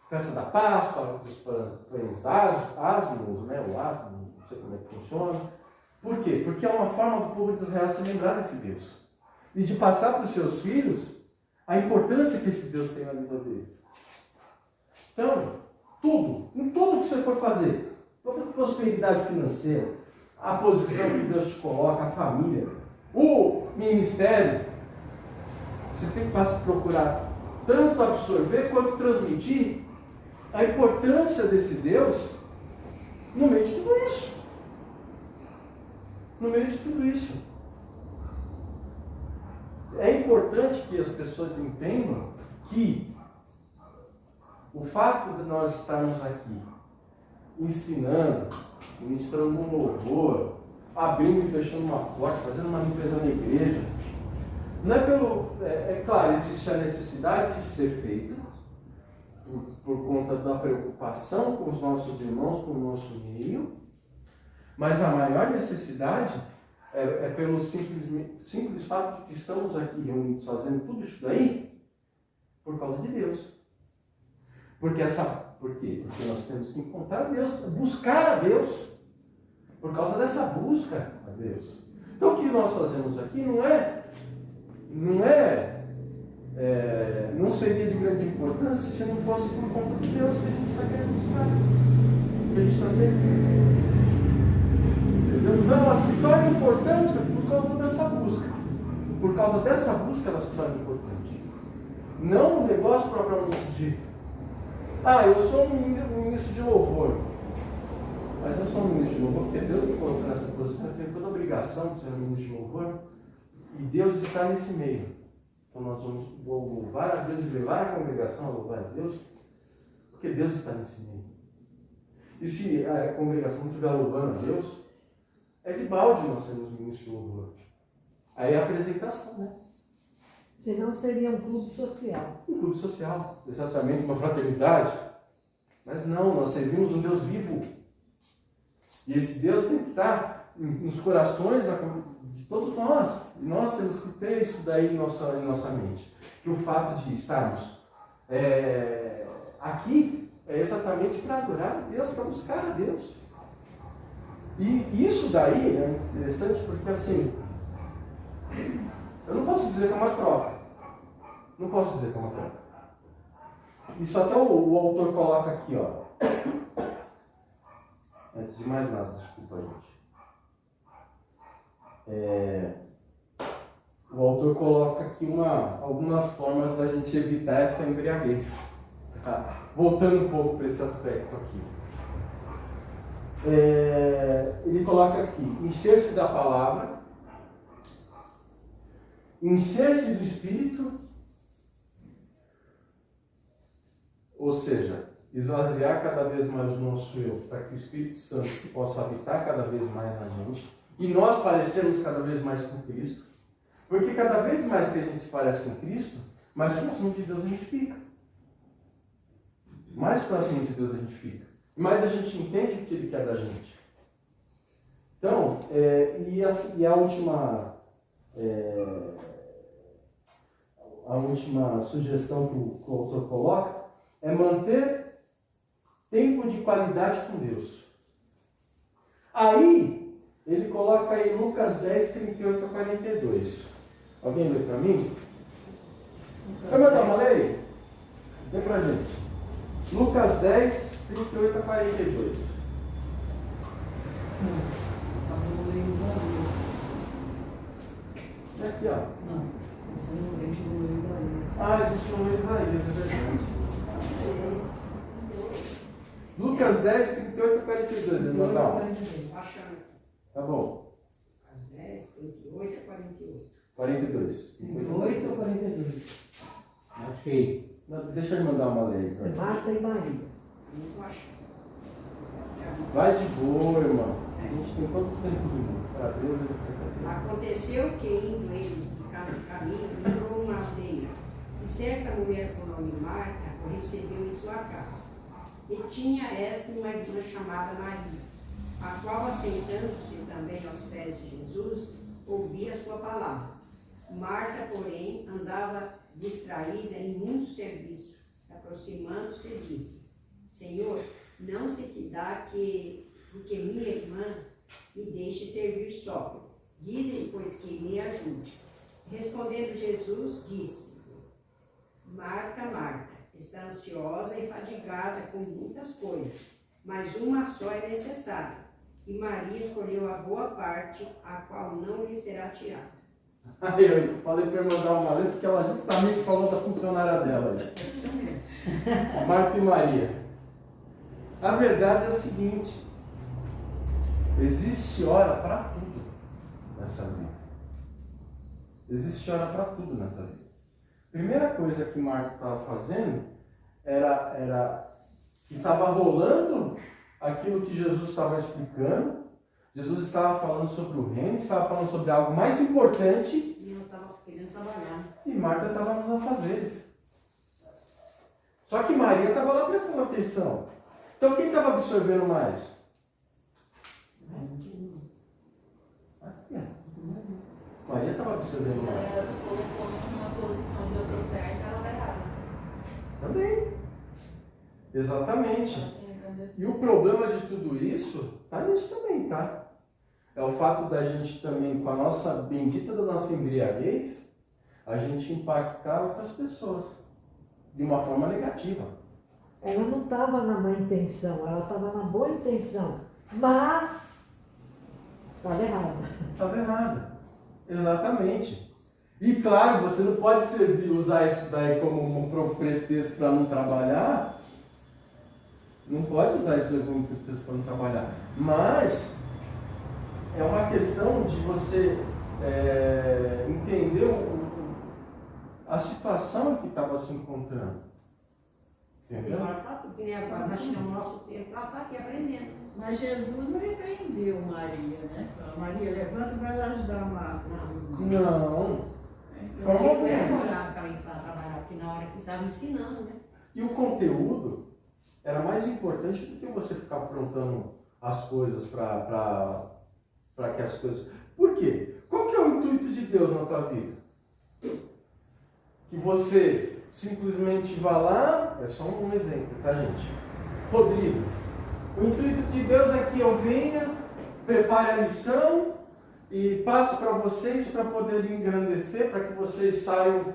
Festa da Páscoa, dos pães asmos, né? O asmo, não sei como é que funciona. Por quê? Porque é uma forma do povo de Israel se lembrar desse Deus. E de passar para os seus filhos a importância que esse Deus tem na vida deles. Então, em tudo que você for fazer, toda a prosperidade financeira, a posição que Deus te coloca, a família, o ministério, vocês têm que procurar tanto absorver quanto transmitir a importância desse Deus no meio de tudo isso. No meio de tudo isso. É importante que as pessoas entendam que o fato de nós estarmos aqui ensinando, ministrando um louvor, abrindo e fechando uma porta, fazendo uma limpeza na igreja, não é pelo... É claro, existe a necessidade de ser feito por conta da preocupação com os nossos irmãos, com o nosso meio, mas a maior necessidade é pelo simples fato de que estamos aqui reunidos fazendo tudo isso daí por causa de Deus. Por quê? Porque nós temos que encontrar Deus, buscar a Deus, por causa dessa busca a Deus. Então o que nós fazemos aqui não seria de grande importância se não fosse por conta de Deus que a gente está querendo buscar, que a gente está sempre. Então ela se torna importante por causa dessa busca. Por causa dessa busca ela se torna importante. Não o negócio propriamente dito. eu sou um ministro de louvor. Mas eu sou um ministro de louvor porque Deus me colocou nessa posição, eu tenho toda a obrigação de ser um ministro de louvor. E Deus está nesse meio. Então nós vamos louvar a Deus e levar a congregação a louvar a Deus, porque Deus está nesse meio. E se a congregação não estiver louvando a Deus, é de balde nós sermos ministros de louvor. Aí é a apresentação, né? Senão seria um clube social. Um clube social, exatamente, uma fraternidade. Mas não, nós servimos um Deus vivo. E esse Deus tem que estar nos corações de todos nós. E nós temos que ter isso daí em nossa mente. Que o fato de estarmos aqui é exatamente para adorar a Deus, para buscar a Deus. E isso daí é interessante porque assim, eu não posso dizer que é uma troca. Não posso dizer que é uma troca. Isso até o autor coloca aqui, ó. Antes de mais nada, desculpa, gente. O autor coloca aqui algumas formas da gente evitar essa embriaguez. Tá? Voltando um pouco para esse aspecto aqui. Ele coloca aqui, encher-se da palavra, encher-se do Espírito, ou seja, esvaziar cada vez mais o nosso eu, para que o Espírito Santo possa habitar cada vez mais na gente, e nós parecermos cada vez mais com Cristo, porque cada vez mais que a gente se parece com Cristo, mais próximo de Deus a gente fica. Mais próximo de Deus a gente fica. Mais a gente entende o que Ele quer da gente. Então, e a última sugestão que o autor coloca é manter tempo de qualidade com Deus. Aí, ele coloca aí Lucas 10, 38 a 42. Alguém lê para mim? Vai mandar uma lei? Lê pra gente. Lucas 10, 38 a 42. É aqui, ó. Não, você não lê de Isaías. A gente não lê Isaías, é verdade. Lucas 10, 38 a 42. Ele mandar um. Achando. Tá bom. Às 10, 38 a 48. 42. 38 ou 42? Achei. Não, deixa ele mandar uma lei. É Marta e Maria. Não tô achando. Vai de boa, irmão. A gente tem quanto tempo do mundo? Para Deus, a gente tem que Aconteceu que, indo eles de caminho, entrou uma aldeia, e certa mulher por nome Marta o recebeu em sua casa. E tinha esta uma irmã chamada Maria, a qual, assentando-se também aos pés de Jesus, ouvia a sua palavra. Marta, porém, andava distraída em muito serviço. Aproximando-se, disse: Senhor, não se te dá que minha irmã me deixe servir só. Dize-lhe, pois, que me ajude. Respondendo Jesus, disse: Marta, Marta, está ansiosa e fadigada com muitas coisas, mas uma só é necessária. E Maria escolheu a boa parte, a qual não lhe será tirada. Aí eu falei para ele mandar uma lei, porque ela justamente falou da funcionária dela. Né? Marta e Maria. A verdade é a seguinte: existe hora para tudo nessa vida. Existe hora para tudo nessa vida. Primeira coisa que Marta estava fazendo era que estava rolando aquilo que Jesus estava explicando. Jesus estava falando sobre o reino, estava falando sobre algo mais importante. E eu estava querendo trabalhar. E Marta estava nos afazeres. Só que Maria estava lá prestando atenção. Então quem estava absorvendo mais? Maria estava absorvendo mais. Ela se colocou numa posição de eu tô certa, ela tá errada. Também. Exatamente. Ela se engrandeceu. E o problema de tudo isso está nisso também, tá? É o fato da gente também, com a nossa bendita da nossa embriaguez, a gente impactar outras pessoas de uma forma negativa. Ela não estava na má intenção, ela estava na boa intenção, mas estava errada. Estava errada. Exatamente. E claro, você não pode usar isso daí como um pretexto para não trabalhar, Não pode usar esse segundo texto para não trabalhar. Mas é uma questão de você entender a situação em que estava se encontrando. Entendeu? Porque nem agora nós tiramos o nosso tempo para estar aqui aprendendo. Mas Jesus não repreendeu Maria, né? Falou, Maria, levanta e vai lá ajudar a Marta. Não. Eu não demorava para ir para trabalhar, porque na hora que estava ensinando, né? E o conteúdo era mais importante do que você ficar aprontando as coisas para que as coisas... Por quê? Qual que é o intuito de Deus na tua vida? Que você simplesmente vá lá... É só um exemplo, tá, gente? Rodrigo, o intuito de Deus é que eu venha, prepare a lição e passe para vocês para poder engrandecer, para que vocês saiam,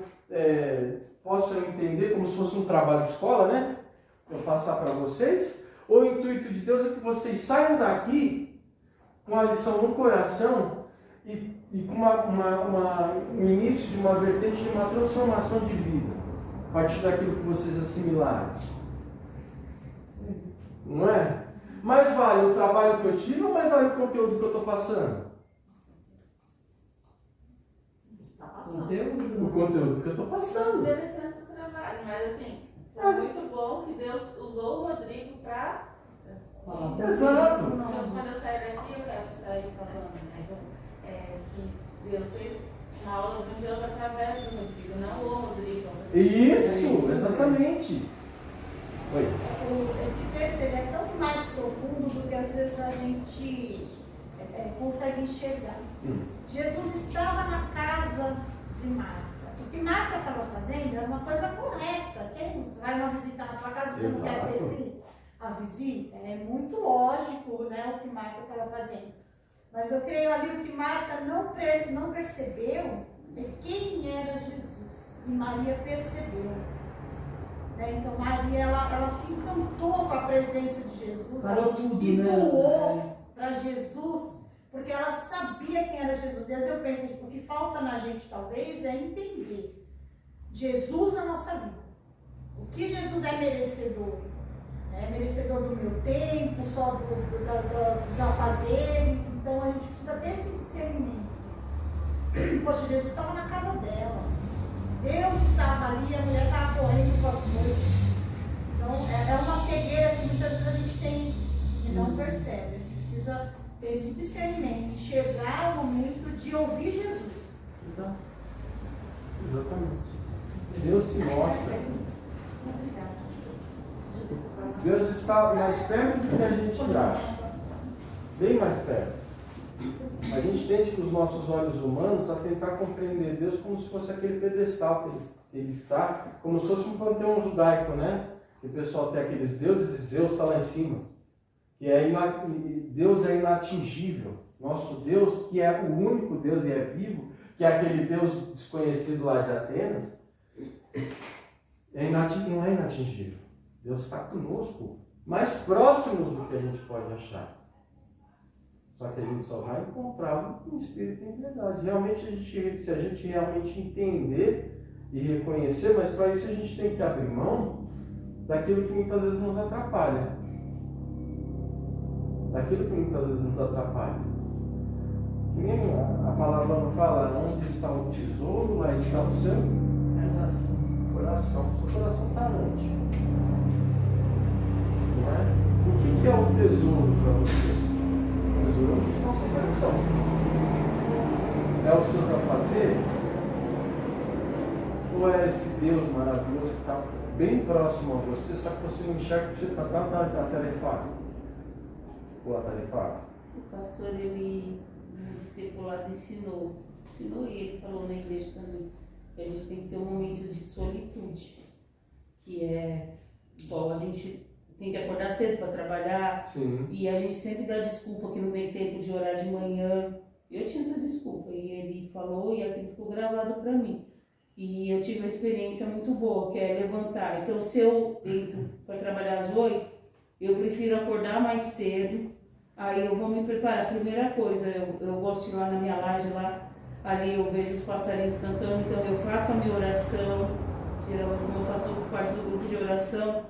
possam entender como se fosse um trabalho de escola, né? Eu passar para vocês. Ou o intuito de Deus é que vocês saiam daqui com a lição no coração e com um início de uma vertente de uma transformação de vida, a partir daquilo que vocês assimilaram. Não é? Mais vale o trabalho que eu tive ou mais vale o conteúdo que eu estou passando? Está passando. Conteúdo. O conteúdo que eu estou passando. Merecendo esse trabalho, mas assim, foi muito bom que Deus usou o Rodrigo para. Exato. Então, quando eu sair daqui, eu quero sair falando, né? Que Deus fez uma aula de Deus através do Rodrigo, não o Rodrigo. Isso, exatamente. Oi. Esse texto ele é tão mais profundo do que às vezes a gente consegue enxergar. Jesus estava na casa de Marta. O que Marta estava fazendo era uma coisa correta. Quem vai uma visita na tua casa, você não quer servir a visita? É muito lógico, né, o que Marta estava fazendo. Mas eu creio ali o que Marta não percebeu é quem era Jesus. E Maria percebeu. Então Maria ela se encantou com a presença de Jesus, ela se doou para Jesus, porque ela sabia quem era Jesus. E às vezes eu penso, o que falta na gente talvez é entender Jesus na nossa vida. O que Jesus é merecedor? É merecedor do meu tempo, só dos afazeres. Então a gente precisa desse discernimento. Poxa, Jesus estava na casa dela. Deus estava ali, a mulher estava correndo com as noites. Então, é uma cegueira que muitas vezes a gente tem e não percebe. A gente precisa ter esse discernimento, enxergar o momento de ouvir Jesus. Exatamente. Deus se mostra. Deus está mais perto do que a gente acha. Bem mais perto. A gente tende com os nossos olhos humanos a tentar compreender Deus como se fosse aquele pedestal que ele está, como se fosse um panteão judaico, né? Que o pessoal tem aqueles deuses e Zeus está lá em cima. Deus é inatingível. Nosso Deus, que é o único Deus e é vivo, que é aquele Deus desconhecido lá de Atenas, não é inatingível. Deus está conosco, mais próximos do que a gente pode achar. Só que a gente só vai encontrá-lo em espírito e em verdade. Realmente, se a gente realmente entender e reconhecer, mas para isso a gente tem que abrir mão daquilo que muitas vezes nos atrapalha. Daquilo que muitas vezes nos atrapalha. Que nem a palavra não fala, onde está o tesouro, lá está o seu coração. O seu coração está onde? Não é? O que é o tesouro para você? O tesouro é onde está o seu coração. É os seus afazeres? Ou é esse Deus maravilhoso que está bem próximo a você, só que você não enxerga que você está atarefado? Ou atarefado? O pastor, ele, no discipulado, ensinou e ele falou na igreja também, que a gente tem que ter um momento de solitude, que é igual a gente tem que acordar cedo para trabalhar. Sim. E a gente sempre dá desculpa que não tem tempo de orar de manhã. Eu tinha essa desculpa e ele falou e aquilo ficou gravado para mim. E eu tive uma experiência muito boa, que é levantar. Então, se eu entro para trabalhar às 8, eu prefiro acordar mais cedo. Aí eu vou me preparar. Primeira coisa, eu gosto de ir lá na minha laje, lá, ali eu vejo os passarinhos cantando, então eu faço a minha oração. Geralmente, como eu faço parte do grupo de oração,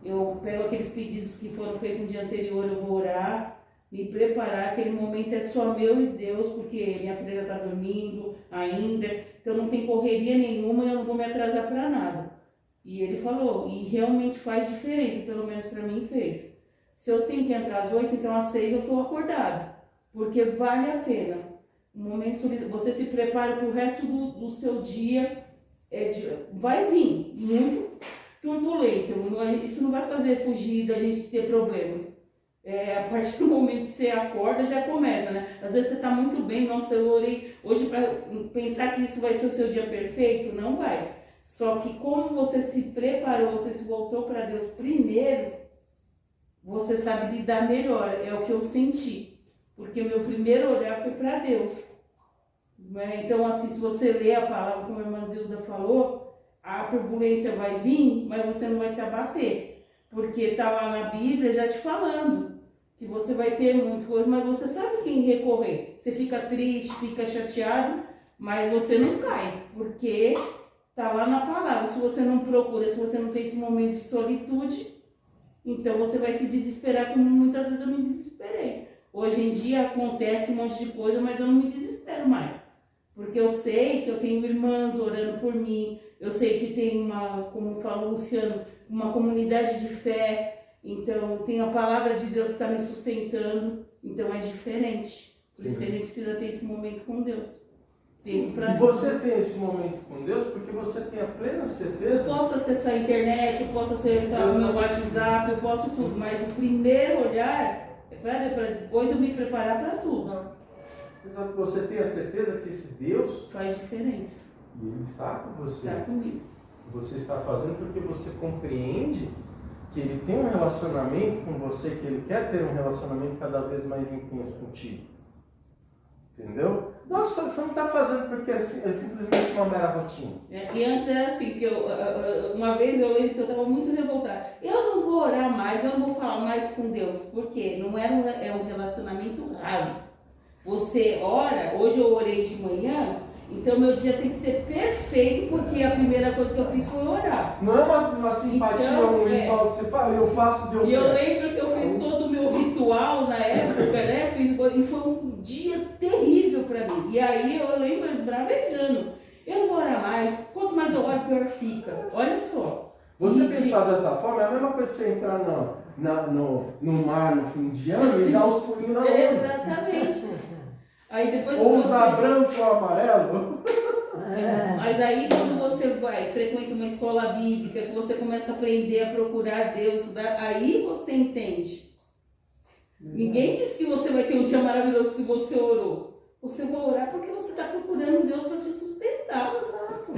eu pego aqueles pedidos que foram feitos no dia anterior, eu vou orar, me preparar, aquele momento é só meu e Deus, porque minha filha está dormindo ainda, então não tem correria nenhuma e eu não vou me atrasar para nada. E ele falou, e realmente faz diferença, pelo menos para mim fez. Se eu tenho que entrar às 8, então às 6 eu estou acordada, porque vale a pena. Um momento, você se prepara para o resto do seu dia, vai vir muito turbulência, isso não vai fazer fugir da gente ter problemas. A partir do momento que você acorda, já começa, né? Às vezes você está muito bem, nossa, eu orei hoje para pensar que isso vai ser o seu dia perfeito, não vai. Só que como você se preparou, você se voltou para Deus primeiro, você sabe lidar melhor, é o que eu senti. Porque o meu primeiro olhar foi para Deus. Então, assim, se você lê a palavra, como a irmã Zilda falou, a turbulência vai vir, mas você não vai se abater. Porque está lá na Bíblia já te falando que você vai ter muita coisa, mas você sabe quem recorrer. Você fica triste, fica chateado, mas você não cai, porque está lá na palavra. Se você não procura, se você não tem esse momento de solitude, então você vai se desesperar, como muitas vezes eu me desesperei. Hoje em dia acontece um monte de coisa, mas eu não me desespero mais. Porque eu sei que eu tenho irmãs orando por mim, eu sei que tem como falou o Luciano, uma comunidade de fé, então tem a palavra de Deus que está me sustentando, então é diferente. Por isso que a gente precisa ter esse momento com Deus. E você tem esse momento com Deus porque você tem a plena certeza. Eu posso acessar a internet, eu posso acessar o meu WhatsApp, eu posso tudo, mas o primeiro olhar é para depois eu me preparar para tudo. Exato, você tem a certeza que esse Deus faz diferença. E Ele está com você. Está comigo. Você está fazendo porque você compreende que Ele tem um relacionamento com você, que Ele quer ter um relacionamento cada vez mais intenso contigo. Entendeu? Nossa, você não está fazendo porque é simplesmente uma mera rotina. E antes era assim, que uma vez eu lembro que eu estava muito revoltada. Eu não vou orar mais, eu não vou falar mais com Deus, porque não era um relacionamento raso. Você ora, hoje eu orei de manhã, então meu dia tem que ser perfeito, porque a primeira coisa que eu fiz foi orar. Não é uma simpatia, então, um ritual que você fala, eu faço, Deus certo. E eu lembro que eu fiz todo o meu ritual na época, né? E foi um dia terrível para mim. E aí eu lembro bravejando. Eu não vou orar mais, quanto mais eu oro, pior fica. Olha só. Você pensar dessa forma, é a mesma coisa que você entrar no mar no fim de ano e dar os pulinhos na onda. Exatamente. Aí depois ou usar branco ou amarelo. Mas aí quando você frequenta uma escola bíblica, que você começa a aprender a procurar Deus, estudar, aí você entende. Ninguém diz que você vai ter um dia maravilhoso porque você orou. Você vai orar porque você está procurando Deus para te sustentar. Exato.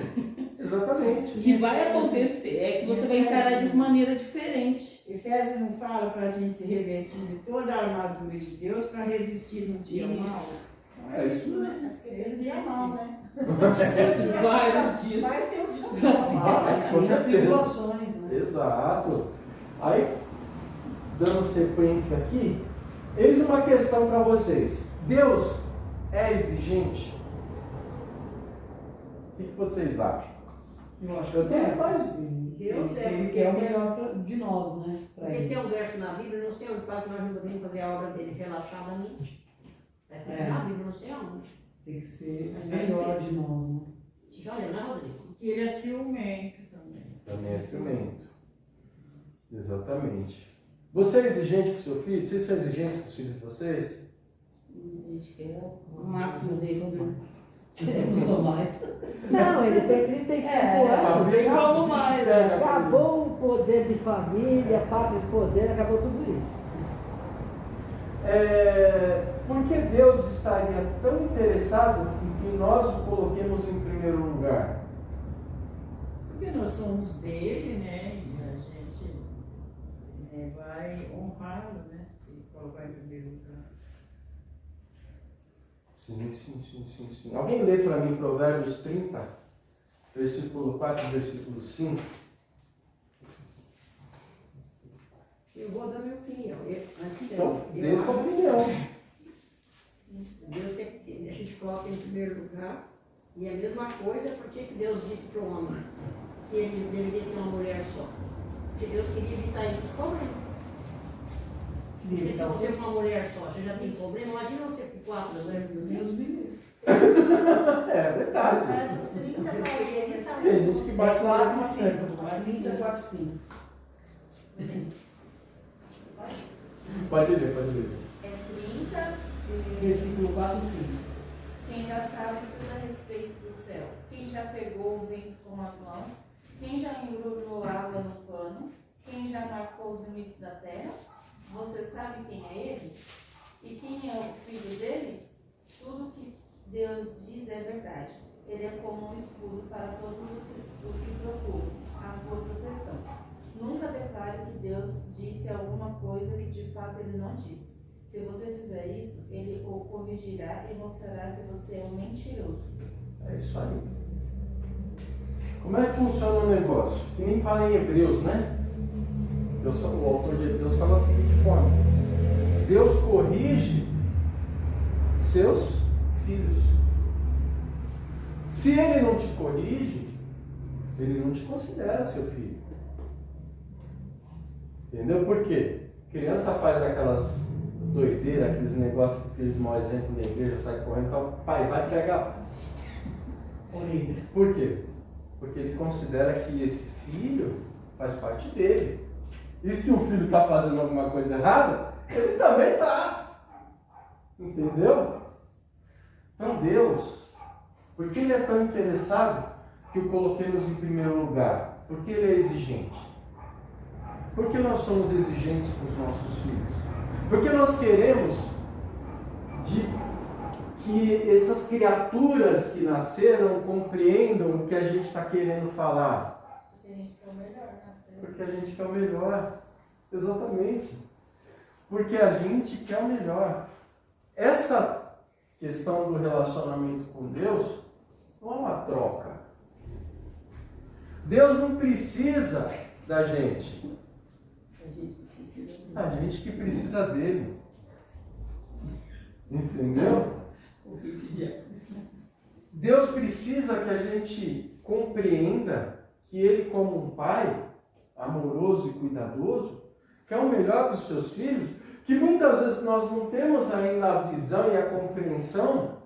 Exatamente. Que vai acontecer, é que você vai encarar de maneira diferente. Efésios não fala para a gente se revestir de toda a armadura de Deus para resistir no dia mal? É isso, né? Resistir mal, né? Vários dias. Vai ter um dia mal. Com certeza. Situações, né? Exato. Aí, dando sequência aqui, eis uma questão para vocês. Deus é exigente? O que vocês acham? Eu acho Eu que tenho mais. Deus Ele quer o melhor de nós, né? Porque tem um verso na Bíblia, não sei onde fala que nós não podemos fazer a obra dele relaxadamente. Na Bíblia, não sei onde. Tem que ser o melhor de nós, né? Você já leu, né, Rodrigo? Porque ele é ciumento também. Também é ciumento. Exatamente. Você é exigente com o seu filho? Vocês são exigentes com os filhos de vocês? O máximo deles, né? Não sou mais. Não, ele tem 35 anos. Como mais, né? Acabou o poder de família, pátria de poder, acabou tudo isso. Por que Deus estaria tão interessado em que nós o coloquemos em primeiro lugar? Porque nós somos dele, né? E a gente vai honrá-lo, né? Se colocar em primeiro lugar. Sim. Alguém lê para mim Provérbios 30, versículo 4 e versículo 5? Eu vou dar minha opinião. Então, dê sua opinião. Deus quer que a gente coloque em primeiro lugar. E a mesma coisa, porque que Deus disse para o homem que ele deveria ter uma mulher só? Porque Deus queria evitar esses problemas. Porque se você for uma mulher só, você já tem problema, imagina você com 4, né? Deus me livre. É verdade. Para os 30 para evitar. Tem gente que bate lá na 4 e 5. 30, 4 e 5. Pode ler. É 30, Versículo 4 e 5. quem já sabe tudo a respeito do céu, quem já pegou o vento com as mãos, quem já embrulhou água no pano, quem já marcou os limites da terra, você sabe quem é ele? E quem é o filho dele? Tudo que Deus diz é verdade. Ele é como um escudo para todos os que procuram a sua proteção. Nunca declare que Deus disse alguma coisa que de fato ele não disse. Se você fizer isso, ele o corrigirá e mostrará que você é um mentiroso. É isso aí. Como é que funciona o negócio? Que nem fala em Hebreus, né? O autor de Hebreus fala da seguinte forma: Deus corrige seus filhos. Se ele não te corrige, ele não te considera seu filho. Entendeu? Por quê? Criança faz aquelas doideiras, aqueles negócios que aqueles mau exemplo na igreja, sai correndo e fala: pai, vai pegar Orelha. Por quê? Porque ele considera que esse filho faz parte dele. E se o filho está fazendo alguma coisa errada, ele também está. Entendeu? Então Deus, por que ele é tão interessado que o coloquemos em primeiro lugar? Porque ele é exigente. Por que nós somos exigentes com os nossos filhos? Porque nós queremos que essas criaturas que nasceram compreendam o que a gente está querendo falar. Porque a gente quer o melhor, né? Porque a gente quer o melhor. Exatamente. Porque a gente quer o melhor. Essa questão do relacionamento com Deus não é uma troca. Deus não precisa da gente. A gente que precisa dele. Entendeu? Deus precisa que a gente compreenda que Ele, como um pai amoroso e cuidadoso, quer o melhor para os seus filhos, que muitas vezes nós não temos ainda a visão e a compreensão,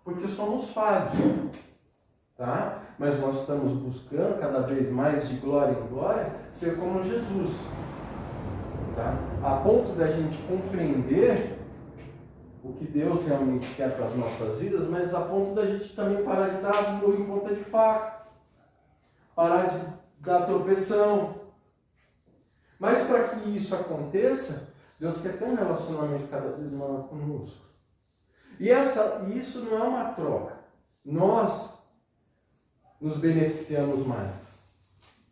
porque somos falhos, tá? Mas nós estamos buscando cada vez mais de glória em glória ser como Jesus, tá? A ponto da gente compreender o que Deus realmente quer para as nossas vidas, mas a ponto da gente também parar de dar murro em ponta de faca, parar de dar tropeção. Mas para que isso aconteça, Deus quer ter um relacionamento cada vez maior conosco. E isso não é uma troca. Nós nos beneficiamos mais.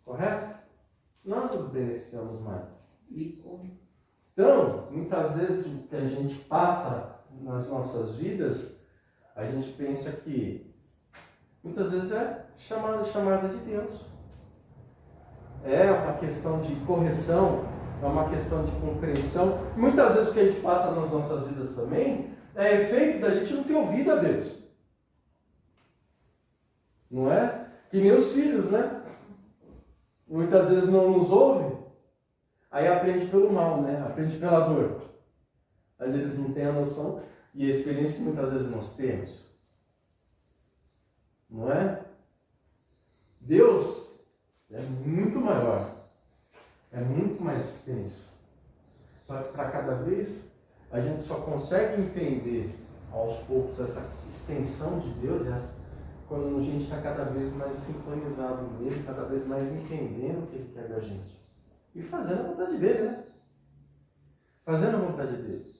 Correto? Nós nos beneficiamos mais. Então, muitas vezes o que a gente passa nas nossas vidas, a gente pensa que muitas vezes é chamada de Deus. É uma questão de correção, é uma questão de compreensão. Muitas vezes o que a gente passa nas nossas vidas também é efeito da gente não ter ouvido a Deus. Não é? Que nem os filhos, né? Muitas vezes não nos ouvem, aí aprende pelo mal, né? Aprende pela dor. Às vezes não tem a noção e a experiência que muitas vezes nós temos. Não é? Deus é muito maior, é muito mais extenso. Só que para cada vez a gente só consegue entender aos poucos essa extensão de Deus, quando a gente está cada vez mais sincronizado nele, cada vez mais entendendo o que ele quer da gente. E fazendo a vontade dele, né? Fazendo a vontade dele.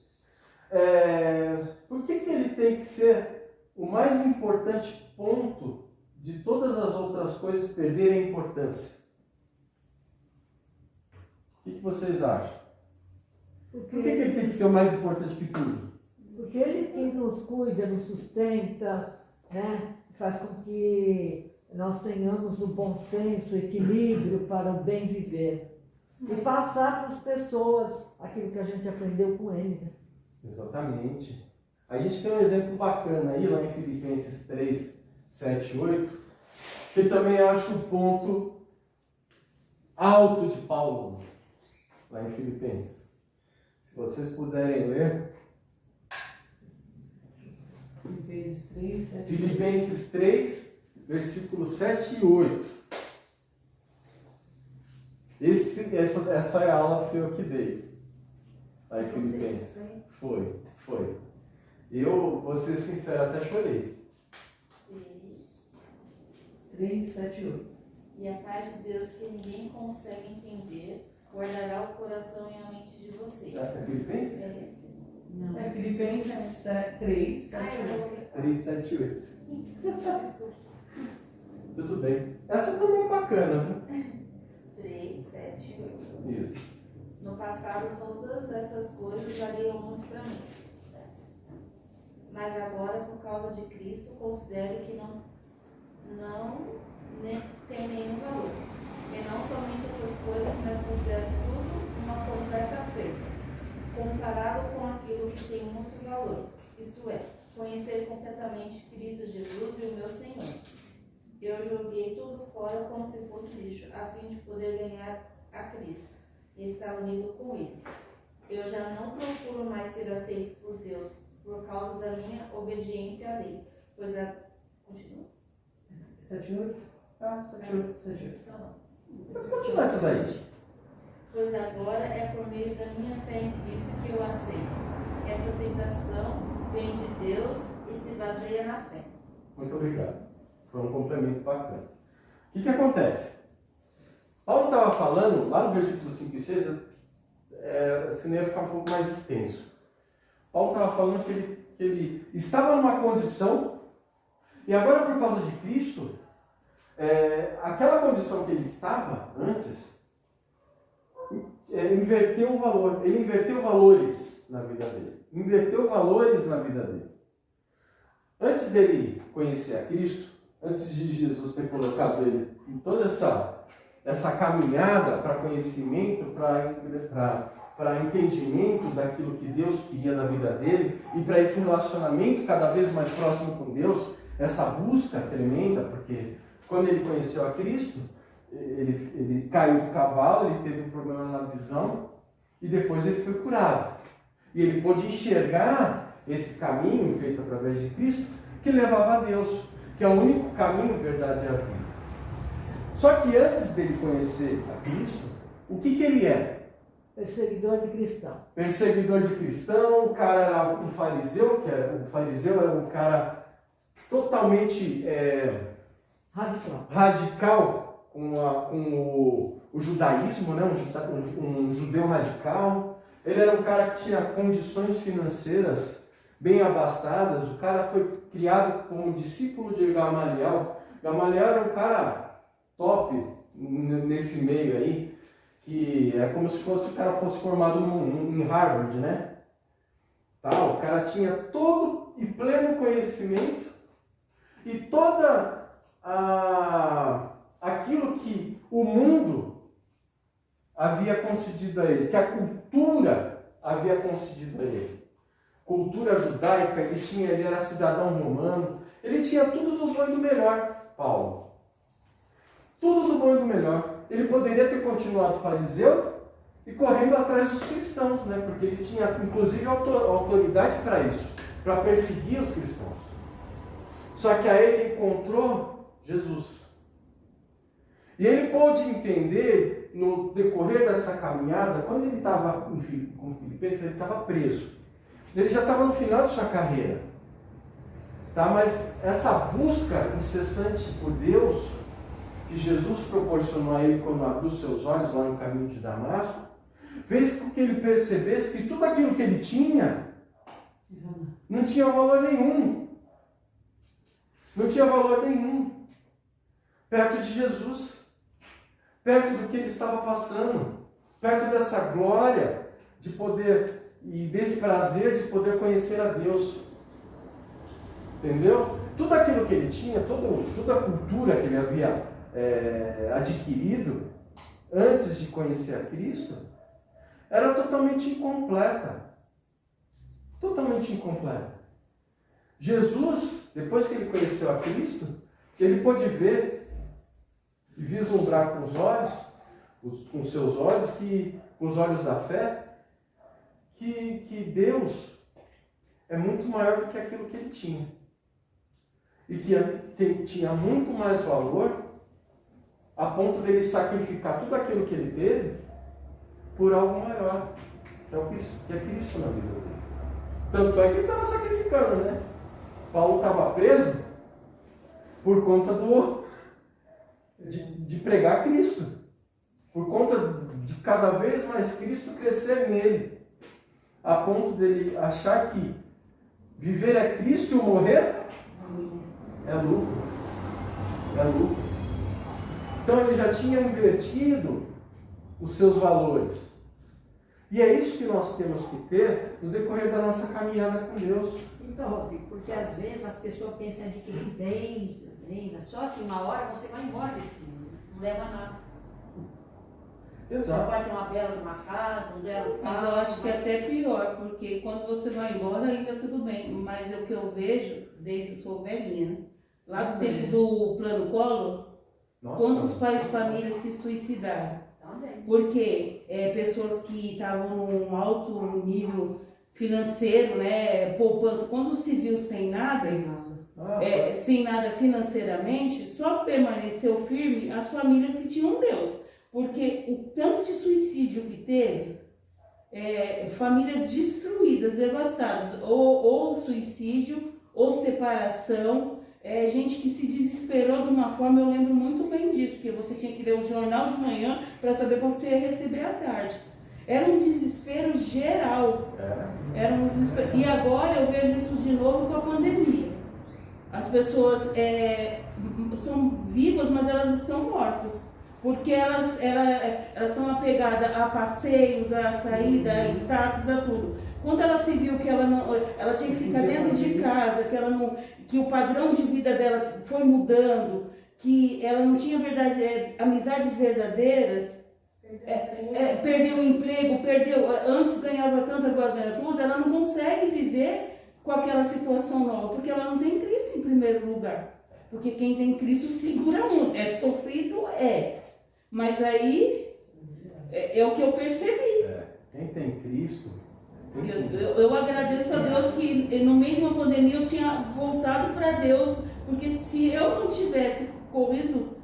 Por que ele tem que ser o mais importante ponto de todas as outras coisas perderem a importância? O que vocês acham? Por que ele tem que ser o mais importante que tudo? Porque ele que nos cuida, nos sustenta, né? Faz com que nós tenhamos o bom senso, o equilíbrio para o bem viver. E passar para as pessoas aquilo que a gente aprendeu com ele. Né? Exatamente. A gente tem um exemplo bacana aí, lá em Filipenses 3, 7 e 8, que também acho o ponto alto de Paulo, lá em Filipenses. Se vocês puderem ler. Filipenses 3, 7 Filipenses 3, versículos 7 e 8. Essa é a aula que eu que dei. Lá em Filipenses. Foi. Eu, vou ser sincero, até chorei. 3, 7 e 8. E a paz de Deus que ninguém consegue entender, guardará o coração e a mente de vocês. É Filipenses? Não. É Filipenses 3, 7 Ah, e eu 8. vou 3, 7 e 8. Desculpa. Tudo bem. Essa também é bacana, né? 3, 7 e 8. Isso. No passado, todas essas coisas valiam muito para mim. Certo? Mas agora, por causa de Cristo, considero que não tem nenhum valor. E não somente essas coisas, mas considero tudo uma completa perda, comparado com aquilo que tem muito valor, isto é, conhecer completamente Cristo Jesus e o meu Senhor. Eu joguei tudo fora como se fosse lixo, a fim de poder ganhar a Cristo e estar unido com Ele. Eu já não procuro mais ser aceito por Deus por causa da minha obediência à lei, pois a... Continua? 7 e 8? Ah, 7 e 8. 7 e 8. Tá bom. Mas continua essa daí. Pois agora é por meio da minha fé em Cristo que eu aceito. Essa aceitação vem de Deus e se baseia na fé. Muito obrigado. Foi um complemento bacana. O que acontece? Paulo estava falando, lá no versículo 5 e 6, senão ia ficar um pouco mais extenso. Paulo estava falando que ele estava numa condição, e agora por causa de Cristo, aquela condição que ele estava antes, inverteu o valor. Ele inverteu valores na vida dele. Inverteu valores na vida dele. Antes dele conhecer a Cristo, antes de Jesus ter colocado ele em toda essa caminhada para conhecimento, para entendimento daquilo que Deus queria da vida dele e para esse relacionamento cada vez mais próximo com Deus, essa busca tremenda, porque quando ele conheceu a Cristo, ele caiu do cavalo, ele teve um problema na visão e depois ele foi curado. E ele pôde enxergar esse caminho feito através de Cristo que levava a Deus, que é o único caminho, verdade e a vida. Só que antes dele conhecer a Cristo, o que ele é? Perseguidor de cristão. Perseguidor de cristão, o cara era um fariseu, o fariseu era um cara totalmente radical com o judaísmo, né? Um judeu radical. Ele era um cara que tinha condições financeiras bem abastadas. O cara foi criado como discípulo de Gamaliel. Gamaliel era um cara top nesse meio aí, que é como se o cara fosse formado em Harvard, né? Tá, o cara tinha todo e pleno conhecimento e toda aquilo que o mundo havia concedido a ele, que a cultura havia concedido a ele. Cultura judaica, ele era cidadão romano, ele tinha tudo do bom e do melhor, Paulo. Tudo do bom e do melhor. Ele poderia ter continuado fariseu e correndo atrás dos cristãos, né? Porque ele tinha, inclusive, autoridade para isso, para perseguir os cristãos. Só que aí ele encontrou Jesus. E ele pôde entender, no decorrer dessa caminhada, quando ele estava com Filipenses, ele estava preso. Ele já estava no final de sua carreira. Tá? Mas essa busca incessante por Deus, que Jesus proporcionou a ele quando abriu seus olhos lá no caminho de Damasco, fez com que ele percebesse que tudo aquilo que ele tinha não tinha valor nenhum. Não tinha valor nenhum perto de Jesus, perto do que ele estava passando, perto dessa glória de poder e desse prazer de poder conhecer a Deus. Entendeu? Tudo aquilo que ele tinha, toda a cultura que ele havia adquirido antes de conhecer a Cristo, era totalmente incompleta. Totalmente incompleta. Jesus, depois que ele conheceu a Cristo, ele pôde ver e vislumbrar com os olhos com seus olhos, com os olhos da fé, que Deus é muito maior do que aquilo que ele tinha. E que tinha muito mais valor a ponto dele sacrificar tudo aquilo que ele teve por algo maior, que é Cristo na vida dele. Tanto é que ele estava sacrificando, né? Paulo estava preso por conta de pregar Cristo. Por conta de cada vez mais Cristo crescer nele. A ponto dele achar que viver é Cristo e o morrer é lucro. É lucro. Então ele já tinha invertido os seus valores. E é isso que nós temos que ter no decorrer da nossa caminhada com Deus. Então, Rodrigo, porque às vezes as pessoas pensam em adquirir bens, só que uma hora você vai embora desse mundo, não leva nada. Exato. Você pode ter uma bela de uma casa, um belo Mas carro. eu acho que é até pior, porque quando você vai embora ainda tudo bem, mas é o que eu vejo, desde que eu sou velhinha, né? Lá do tempo do Plano Collor, Nossa. quantos pais de família se suicidaram? Também. Porque pessoas que estavam num alto nível financeiro, né, poupança, quando se viu sem nada, sem nada financeiramente, só permaneceu firme as famílias que tinham Deus. Porque o tanto de suicídio que teve, famílias destruídas, devastadas, ou suicídio, ou separação, gente que se desesperou de uma forma, eu lembro muito bem disso, porque você tinha que ler o jornal de manhã para saber quando você ia receber à tarde. Era um desespero geral. Era um desespero. E agora eu vejo isso de novo com a pandemia. As pessoas são vivas, mas elas estão mortas. Porque elas estão apegadas a passeios, a saída, a status, a tudo. Quando ela se viu que ela tinha que ficar dentro de casa, que o padrão de vida dela foi mudando, que ela não tinha amizades verdadeiras, perdeu o emprego, antes ganhava tanto, agora ganha tudo, ela não consegue viver com aquela situação nova, porque ela não tem Cristo em primeiro lugar. Porque quem tem Cristo segura muito. É sofrido? Mas aí é o que eu percebi. Quem tem Cristo... Eu agradeço a Deus que no meio de uma pandemia eu tinha voltado para Deus, porque se eu não tivesse corrido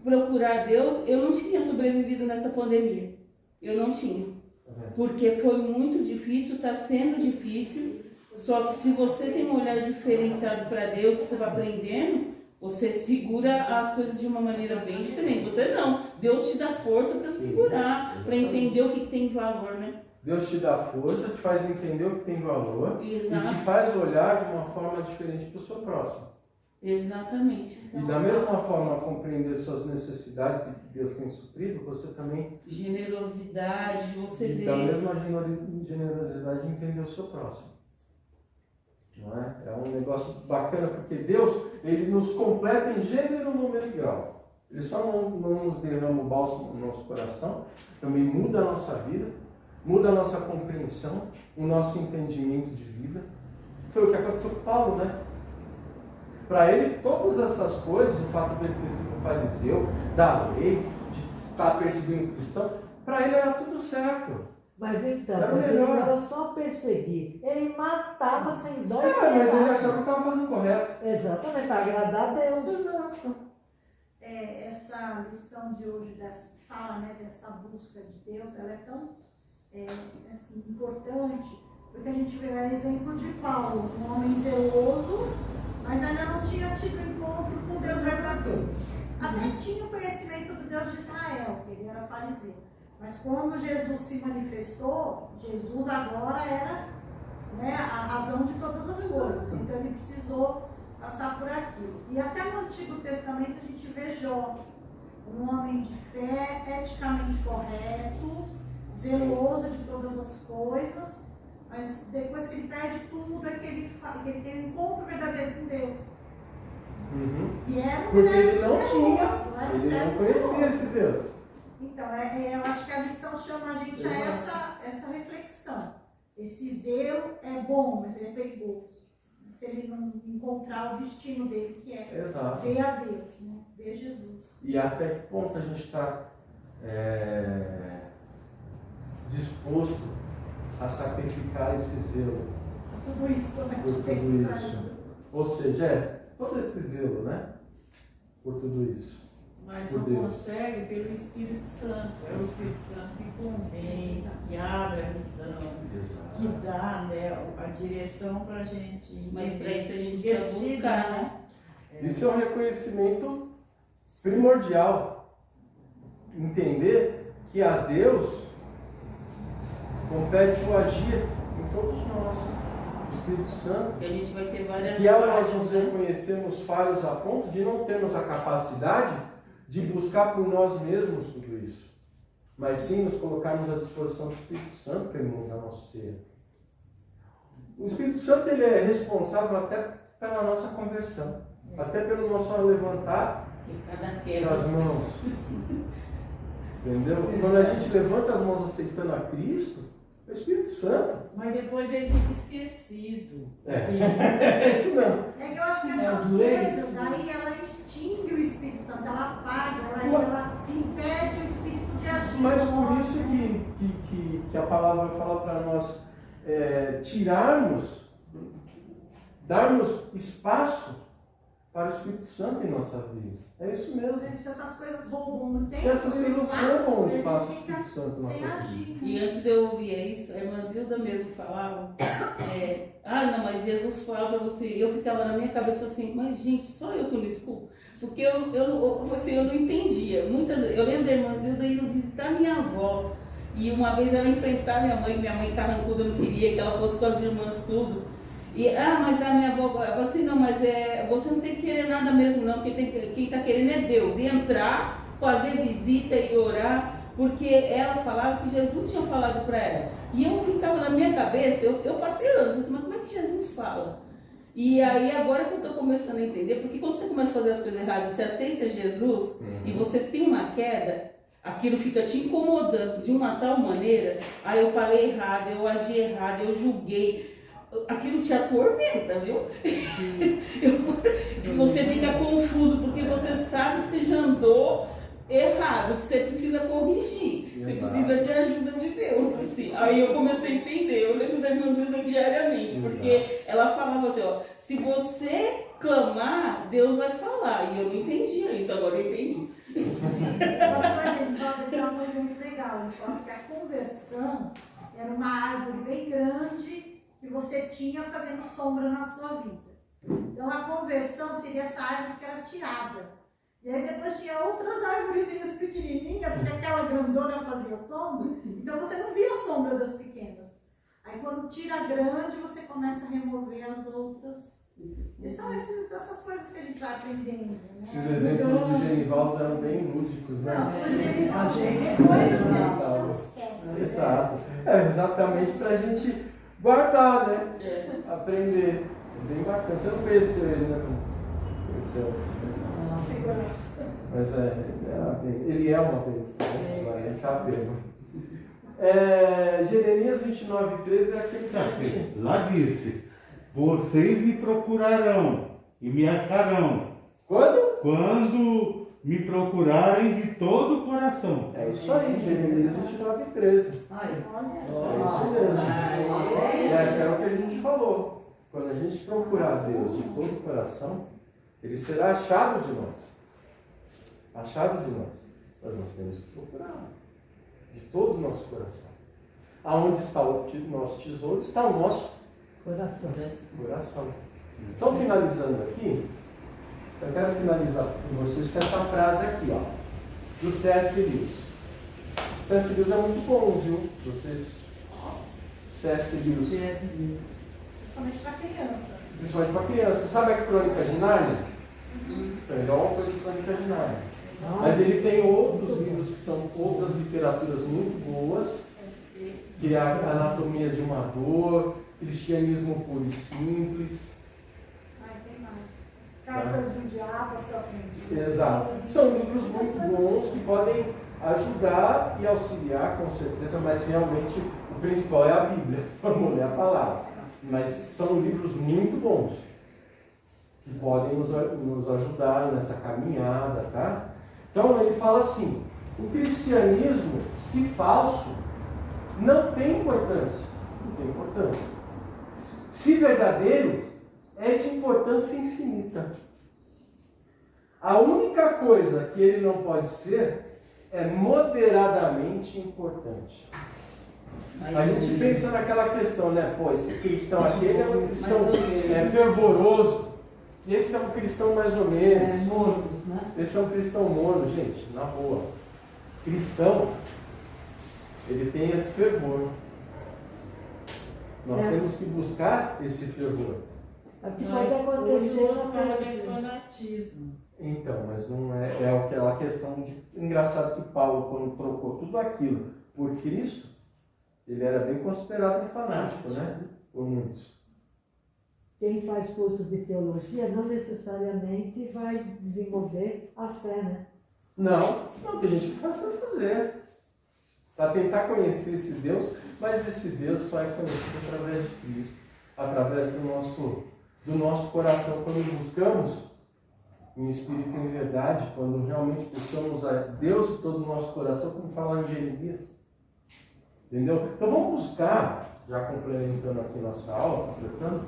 procurar Deus, eu não tinha sobrevivido nessa pandemia. Eu não tinha. Porque foi muito difícil, está sendo difícil, só que se você tem um olhar diferenciado para Deus, você vai aprendendo, você segura as coisas de uma maneira bem diferente. Você não. Deus te dá força para segurar, para entender o que tem valor, né? Deus te dá força, te faz entender o que tem valor. Exato. E te faz olhar de uma forma diferente para o seu próximo. Exatamente. E da mesma forma compreender suas necessidades e que Deus tem suprido, você também... Generosidade, você vê... Da mesma generosidade entender o seu próximo. Não é? É um negócio bacana, porque Deus, Ele nos completa em gênero, número e grau. Ele só não nos derrama o bálsamo no nosso coração, também muda a nossa vida, muda a nossa compreensão, o nosso entendimento de vida. Foi o que aconteceu com Paulo, né? Para ele, todas essas coisas, o fato de ele ter sido um fariseu, da lei, de estar perseguindo cristão, para ele era tudo certo. Mas então, Era ele melhor. era só perseguir. Ele matava sem dó e Mas ele piedade. achava que estava fazendo correto. Exatamente, para agradar a Deus. Exato. Essa lição de hoje que fala, né, dessa busca de Deus, ela é tão assim, importante, porque a gente vê o exemplo de Paulo, um homem zeloso, mas ainda não tinha tido encontro com Deus verdadeiro. Até tinha o conhecimento do Deus de Israel, que ele era fariseu. Mas quando Jesus se manifestou, Jesus agora era, né, a razão de todas as coisas. Então ele precisou passar por aquilo. E até no Antigo Testamento a gente vê Jó, um homem de fé, eticamente correto, zeloso de todas as coisas, mas depois que ele perde tudo é que ele tem um encontro verdadeiro com Deus. E era um Porque servo ele não zeloso, era um Ele não servo conhecia zeloso. esse Deus. Então, eu acho que a lição chama a gente a essa reflexão. Esse zelo é bom, mas ele é perigoso. Se ele não encontrar o destino dele, que é Exato. ver a Deus, né? Ver Jesus. E até que ponto a gente está disposto a sacrificar esse zelo Tudo isso, né? por Tem que tudo estar isso. junto. Ou seja, todo esse zelo, né? Por tudo isso. Mas Por só Deus. consegue pelo Espírito Santo. É o Espírito Santo que convence, que abre a visão, que dá, né, a direção para a gente. Mas para isso a gente Porque precisa se buscar, não, né? Isso é um reconhecimento primordial. Entender que a Deus compete o agir em todos nós. O Espírito Santo. Porque a gente vai ter várias Que ela nós falhas, nos né? reconhecemos falhos a ponto de não termos a capacidade de buscar por nós mesmos tudo isso. Mas sim nos colocarmos à disposição do Espírito Santo para ele mudar nosso ser. O Espírito Santo ele é responsável até pela nossa conversão. Até pelo nosso levantar Que cada das queda. mãos. Entendeu? Quando a gente levanta as mãos aceitando a Cristo, é o Espírito Santo. mas depois ele fica esquecido. É isso mesmo. É que eu acho que É, essas os leis. coisas aí, ela extingue o Espírito Santo, ela apaga, ela impede o Espírito de agir. Mas por isso que a palavra fala para nós darmos espaço para o Espírito Santo em nossa vida. É isso mesmo. Gente, se essas coisas roubam no tempo, Se essas no coisas espaço, roubam o ele espaço do fica Espírito Santo na sem nossa vida. agir. E antes eu ouvia isso, a irmã Zilda mesmo falava, não, mas Jesus fala para você, eu ficava na minha cabeça assim, mas gente, só eu que não escuto, porque eu não entendia. Eu lembro da irmã Zilda indo visitar minha avó, e uma vez ela enfrentar minha mãe carrancuda não queria que ela fosse com as irmãs tudo, e, mas a minha avó, assim, não, mas você não tem que querer nada mesmo não, quem está querendo é Deus, e entrar, fazer visita e orar, porque ela falava que Jesus tinha falado para ela. E eu ficava na minha cabeça, eu passei anos, mas como é que Jesus fala? E aí agora que eu estou começando a entender, porque quando você começa a fazer as coisas erradas, você aceita Jesus e você tem uma queda, aquilo fica te incomodando de uma tal maneira, aí eu falei errado, eu agi errado, eu julguei. Aquilo te atormenta, viu? Você fica confuso, porque você sabe que você já andou errado, que você precisa corrigir, você precisa de ajuda de Deus, assim. Aí eu comecei a entender, eu lembro da irmã Zilda diariamente, porque ela falava assim, ó, se você clamar, Deus vai falar, e eu não entendia isso, agora eu entendi. Pastor, gente, pode dar um exemplo legal. Ele fala que a conversão era uma árvore bem grande que você tinha fazendo sombra na sua vida. Então a conversão seria essa árvore que era tirada. E aí depois tinha outras árvorezinhas pequenininhas que aquela grandona fazia sombra. Então você não via a sombra das pequenas. Aí quando tira a grande, você começa a remover as outras. E são essas coisas que a gente vai aprendendo. Né? Esses exemplos do Genivaldo eram bem lúdicos, né? Não, a gente tem coisas que a gente não esquece. Exato. Exatamente para a gente guardar, né? Aprender. É bem bacana. Você não conheceu ele, né? Conheceu. Mas ele é uma bênção, né? Agora ele está pego. Jeremias 29:13 é aquele que a gente... Lá disse, vocês me procurarão e me acharão. Quando? Quando me procurarem de todo o coração. É isso aí, Jeremias 29:13. Ai, É isso mesmo. É o que a gente falou. Quando a gente procurar Deus de todo o coração, Ele será achado de nós. Achado de nós. Mas nós temos que procurar de todo o nosso coração. Aonde está o nosso tesouro, está o nosso coração. Então, finalizando aqui, eu quero finalizar com vocês com essa frase aqui, ó, do C.S. Lewis. C.S. Lewis é muito bom, viu? Vocês, C.S. Lewis. Principalmente para criança. Principalmente para criança. Sabe a Crônica de Nárnia? Ele é um autor de Crônica de Nárnia. Mas ele tem outros livros que são outras literaturas muito boas, que é a Anatomia de uma Dor, Cristianismo Puro e Simples. Ai, tem mais. Cartas do Diabo, a sua frente. Exato. São livros muito bons que podem ajudar e auxiliar, com certeza, mas realmente o principal é a Bíblia. Vamos ler a palavra. Mas são livros muito bons, que podem nos ajudar nessa caminhada, tá? Então ele fala assim, O cristianismo, se falso, não tem importância. Não tem importância. Se verdadeiro, é de importância infinita. A única coisa que ele não pode ser é moderadamente importante. A gente pensa naquela questão, né? Pô, esse cristão aqui, ele é um cristão fervoroso. Esse é um cristão mais ou menos. Morno, né? Esse é um cristão morno, gente, na boa. Cristão, ele tem esse fervor. Nós temos que buscar esse fervor. O que Mas pode hoje acontecer o na outro fala que é frente. fanatismo. Então, mas não é aquela questão de... Engraçado que Paulo, quando trocou tudo aquilo por Cristo, ele era bem considerado um fanático, né? Por muitos. Quem faz curso de teologia não necessariamente vai desenvolver a fé, né? Não, tem gente que faz para fazer. Para tentar conhecer esse Deus, mas esse Deus só é conhecido através de Cristo, através do nosso coração, quando buscamos em espírito e em verdade, quando realmente buscamos a Deus de todo o nosso coração, como fala em Jeremias. Entendeu? Então vamos buscar, já complementando aqui nossa aula, completando,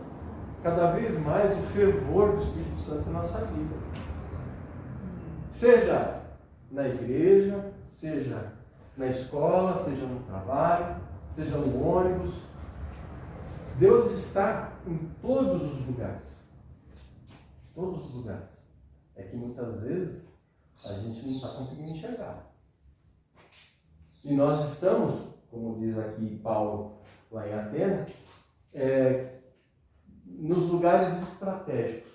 cada vez mais o fervor do Espírito Santo em nossa vida. Seja na igreja, seja na escola, seja no trabalho, seja no ônibus. Deus está em todos os lugares. Todos os lugares. É que muitas vezes a gente não está conseguindo enxergar. E nós estamos, como diz aqui Paulo lá em Atenas, nos lugares estratégicos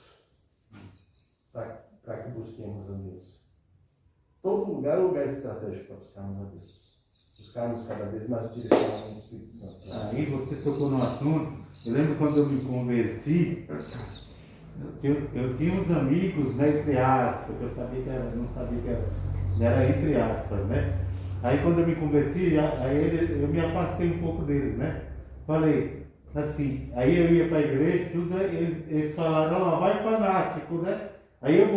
para que busquemos a Deus. Todo lugar é um lugar estratégico para buscarmos a Deus. Buscarmos cada vez mais direcionamento do Espírito Santo. Aí você tocou no assunto. Eu lembro quando eu me converti, eu tinha uns amigos, né, entre aspas, eu sabia que era, não sabia que era entre aspas, né? Aí quando eu me converti, eu me afastei um pouco deles, né? Falei, assim, aí eu ia para a igreja, tudo, eles falaram, não, vai fanático, né? Aí eu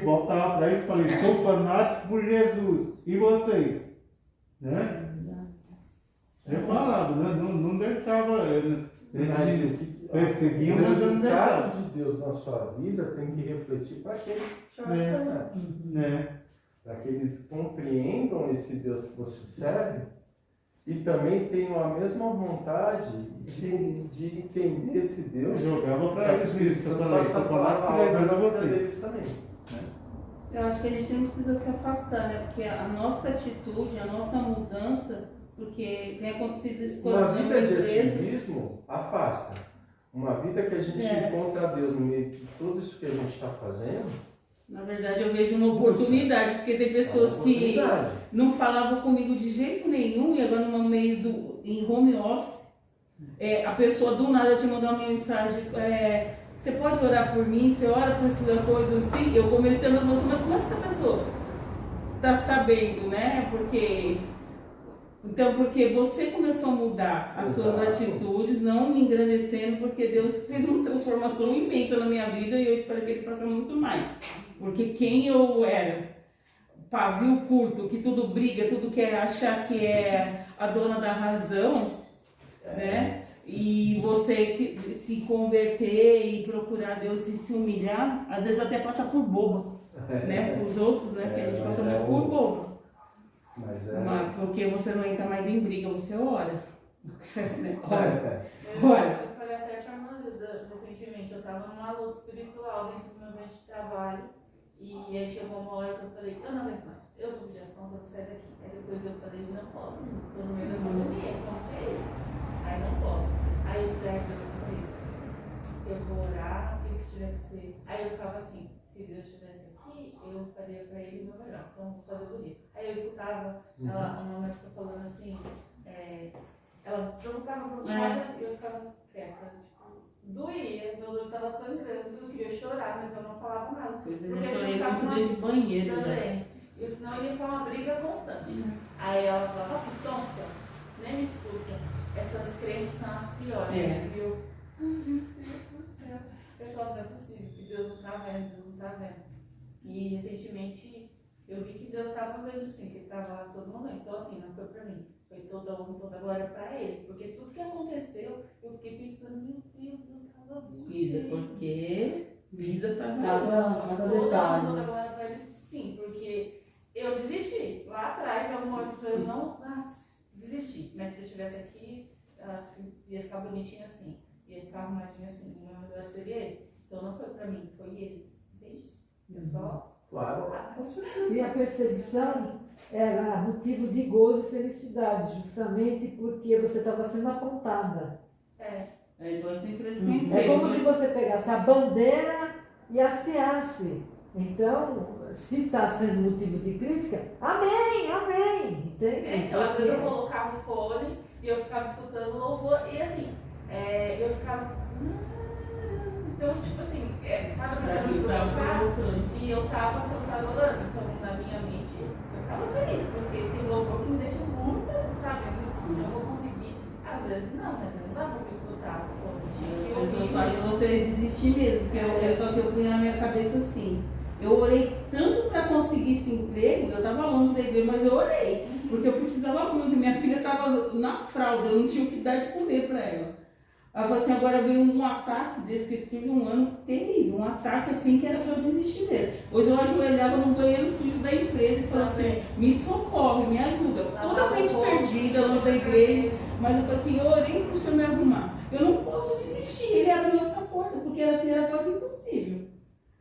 voltava para eles e falei, sou fanático por Jesus. E vocês? Né? Eu falava, né? Não deixava. Perseguiam, o mas eu não deixava. resultado de Deus na sua vida tem que refletir para aquele que te acha fanático. Para que eles compreendam esse Deus que você serve e também tenham a mesma vontade de entender esse Deus. Eu jogava para eles isso, eu falei, passar só falar a para vida vocês. deles também. Eu acho que a gente não precisa se afastar, né? Porque a nossa atitude, a nossa mudança, porque tem acontecido isso com Uma as vida de empresas. ativismo afasta. Uma vida que a gente encontra Deus no meio de tudo isso que a gente está fazendo. Na verdade, eu vejo uma oportunidade, porque tem pessoas que não falavam comigo de jeito nenhum e agora no meio em home office, a pessoa do nada te mandou uma mensagem, você pode orar por mim, você ora por sua coisa assim, eu comecei a andar, mas como é que essa pessoa está sabendo, né? Porque você começou a mudar as suas atitudes, não me engrandecendo, porque Deus fez uma transformação imensa na minha vida e eu espero que Ele faça muito mais. Porque quem eu era, pavio curto, que tudo briga, tudo quer achar que é a dona da razão, né? E você se converter e procurar Deus e se humilhar, às vezes até passa por boba, né? Para os outros, né? Que a gente passa muito por boba. Mas porque você não entra mais em briga, você ora. Olha. Eu falei até para a Manzida recentemente, eu estava numa luta espiritual dentro do meu ambiente de trabalho. E aí chegou uma hora que eu falei, eu não aguento mais, eu vou pedir as contas, eu vou sair daqui. Aí depois eu falei, não posso, estou no meio da pandemia, como que é isso? Aí não posso. Aí eu falei, eu vou orar, o que tiver que ser. Aí eu ficava assim, se Deus estivesse aqui, eu faria para ele o meu melhor, então vou fazer bonito. Aí eu escutava ela, uma médica falando assim, ela provocava, e eu ficava quieta. Doía, meu olho estava sangrando, eu queria chorar, mas eu não falava nada. Pois eu chorei muito dentro de banheiro também. E senão ia ficar uma briga constante. Aí ela falava, nossa, sonsa, nem me escuta. Essas crentes são as piores. E eu, meu Deus do céu. Eu falava, não é possível, que Deus não está vendo, Deus não está vendo. E recentemente eu vi que Deus estava vendo assim, que ele estava lá todo momento. Então, assim, não foi para mim, foi toda a honra, toda a glória para ele. Porque tudo que aconteceu, eu fiquei pensando, meu Deus, Deus estava vendo. Isa, porque Isa tá Cada Toda a honra, detalhe. toda a glória para ele, sim, porque eu desisti. Lá atrás, em algum momento, eu falei, não, desisti. Mas se eu estivesse aqui, assim, ia ficar bonitinho assim, ia ficar arrumadinho assim. O meu melhor seria esse. Então não foi pra mim, foi ele. Entende? Eu só. Claro. E a perseguição era motivo de gozo e felicidade, justamente porque você estava sendo apontada. É. Aí você cresceu. É como se você pegasse a bandeira e hasteasse. Então, se está sendo motivo de crítica, amém, amém. Entende? Então, às vezes eu colocava o fone e eu ficava escutando louvor e assim, eu ficava. Então, tipo assim, tava tentando provocar e eu tava cantarolando. Então, na minha mente, eu ficava feliz, porque tem louvor que me deixa muito, sabe? Eu vou conseguir. Às vezes não, às vezes não dá pra escutar o fone. Eu só faz você desistir mesmo, porque só que eu fui na minha cabeça assim. Eu orei tanto para conseguir esse emprego, eu estava longe da igreja, mas eu orei, porque eu precisava muito. Minha filha estava na fralda, eu não tinha o que dar de comer para ela. Ela falou assim, agora veio um ataque desse que eu tive um ano terrível, um ataque assim que era para eu desistir mesmo. Hoje eu ajoelhava no banheiro sujo da empresa e falava assim, me socorre, me ajuda. Totalmente perdida, longe da igreja, mas eu falei assim, eu orei para o Senhor me arrumar. Eu não posso desistir, ele abriu essa porta, porque assim era quase impossível.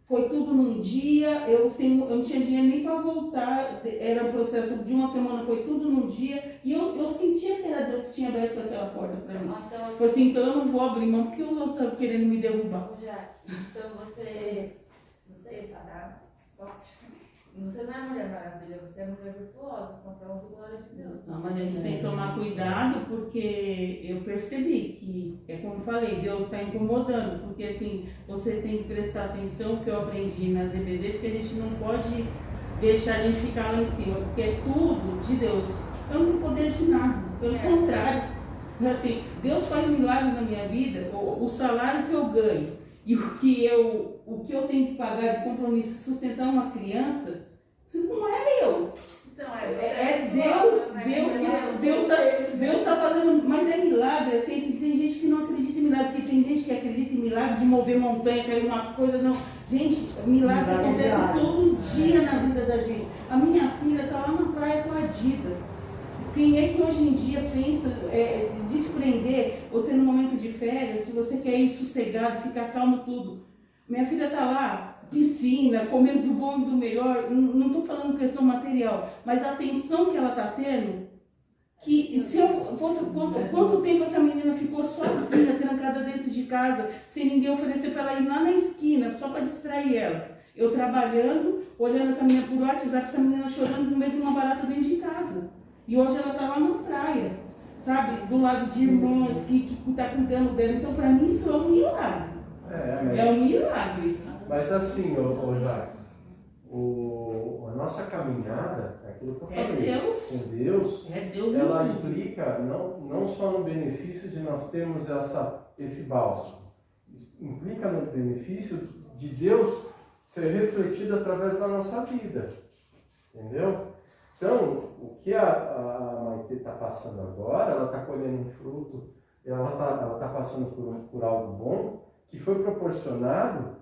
Foi tudo num dia, eu não tinha dinheiro nem para voltar, era um processo de uma semana, foi tudo num dia, e eu sentia que era Deus que tinha aberto aquela porta para mim. Então, Foi assim, então eu não vou abrir mão, porque os outros estão querendo me derrubar. então você, não sei, sabe? Você não é Mulher Maravilha, você é mulher virtuosa, contra a glória de Deus. Não, mas a gente tem que tomar cuidado, porque eu percebi que, como eu falei, Deus está incomodando, porque assim, você tem que prestar atenção, que eu aprendi nas EBDs, que a gente não pode deixar a gente ficar lá em cima, porque é tudo de Deus. Eu não tenho poder de nada, pelo contrário. Assim, Deus faz milagres na minha vida, o salário que eu ganho e o que eu tenho que pagar de compromisso sustentar uma criança, não é eu. Então, Deus está fazendo, mas é milagre, assim, tem gente que não acredita em milagre, porque tem gente que acredita em milagre de mover montanha, cair uma coisa, não. Gente, milagre acontece todo dia na vida da gente. A minha filha está lá na praia com a Dida. Quem é que hoje em dia pensa desprender, você no momento de férias, se você quer ir sossegado, ficar calmo, tudo. Minha filha está lá, piscina, comendo do bom e do melhor, não estou falando questão material, mas a atenção que ela está tendo, que se eu fosse, quanto tempo essa menina ficou sozinha, trancada dentro de casa, sem ninguém oferecer para ela ir lá na esquina, só para distrair ela. Eu trabalhando, olhando essa menina por WhatsApp, essa menina chorando no meio de uma barata dentro de casa. E hoje ela está lá na praia, sabe? Do lado de irmãs que está cuidando dela. Então, para mim, isso é um milagre. É um milagre. Mas assim, Jair, a nossa caminhada, aquilo que eu falei, com Deus, ela implica não só no benefício de nós termos esse bálsamo, implica no benefício de Deus ser refletido através da nossa vida, entendeu? Então, o que a Maite está passando agora, ela está colhendo um fruto, ela tá passando por algo bom, que foi proporcionado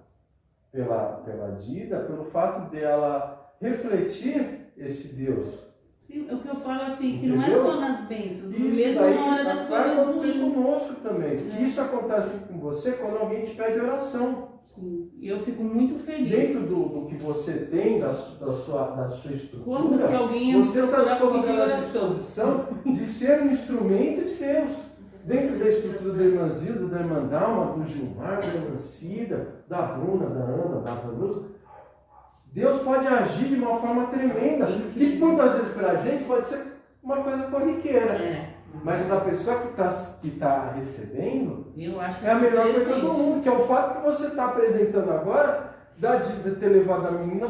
pela Dida, pelo fato dela refletir esse Deus. Sim, o que eu falo assim, que entendeu? não é só nas bênçãos, Isso mesmo daí na hora das vai coisas acontecer ruins. conosco também. Isso acontece com você quando alguém te pede oração. E eu fico muito feliz. Dentro do que você tem, da sua estrutura, Quando que alguém você está se colocando à oração disposição de ser um instrumento de Deus. Dentro da estrutura da irmã Zilda, da irmã Dalma, do Gilmar, da irmã Cida, da Bruna, da Ana, da Vanusa, Deus pode agir de uma forma tremenda, que muitas vezes para a gente pode ser uma coisa corriqueira. Mas para a pessoa que tá recebendo, eu acho é a melhor coisa do mundo, que é o fato que você está apresentando agora de ter levado a menina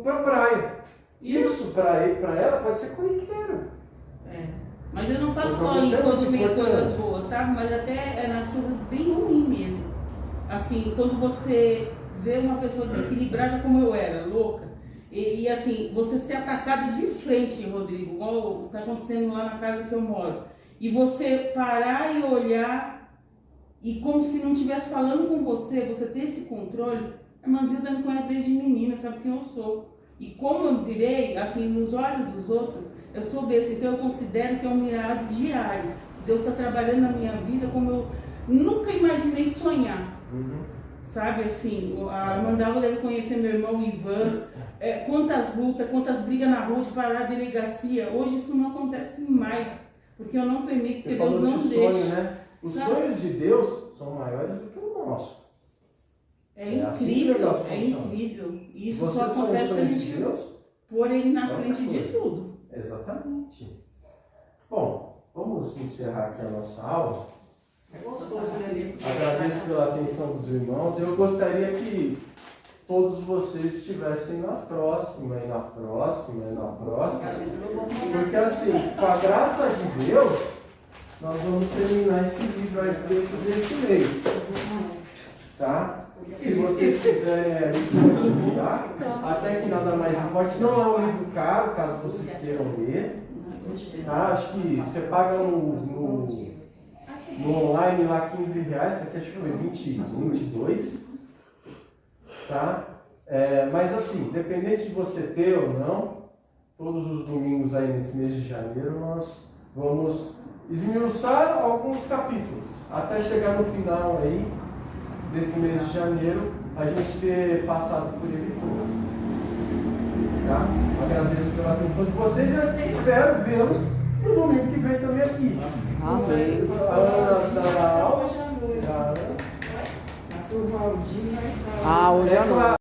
para a praia. Isso para ela pode ser corriqueiro. Mas eu não falo só em quando vem coisas boas, sabe? Mas até nas coisas bem ruins mesmo. Assim, quando você vê uma pessoa desequilibrada como eu era, louca, E assim, você ser atacada de frente, Rodrigo, igual está acontecendo lá na casa que eu moro. E você parar e olhar, e como se não estivesse falando com você ter esse controle. A Manzilda me conhece desde menina, sabe quem eu sou. E como eu virei, assim, nos olhos dos outros, eu sou desse, então eu considero que é um mirado diário. Deus está trabalhando na minha vida como eu nunca imaginei sonhar. Sabe, assim, a Mandala deve conhecer meu irmão Ivan, quantas lutas, quantas brigas na rua de parar a delegacia. Hoje isso não acontece mais, porque eu não permito, porque Deus não deixa. Sonho, né? Os sonhos de Deus são maiores do que o nosso. É incrível, é incrível. Isso só acontece se a gente pôr ele na frente de tudo. Exatamente. Bom, vamos encerrar aqui a nossa aula. É gostoso, né? Agradeço pela atenção dos irmãos. Eu gostaria que todos vocês estivessem na próxima, e na próxima, e na próxima. Porque assim, com a graça de Deus, nós vamos terminar esse livro aí dentro desse mês. Tá? Se vocês quiserem estudar, até que nada mais importa. Não é um livro caro, caso vocês queiram ler. Tá? Acho que você paga no online lá R$15, esse aqui acho que foi 22. Tá? Mas assim, independente de você ter ou não, todos os domingos aí nesse mês de janeiro nós vamos esmiuçar alguns capítulos, até chegar no final aí desse mês de janeiro, a gente ter passado por ele todos. Tá? Agradeço pela atenção de vocês e espero vê-los no domingo que vem também aqui. Amém. A Ana da aula. Mas pro Valdir vai estar. Hoje à noite.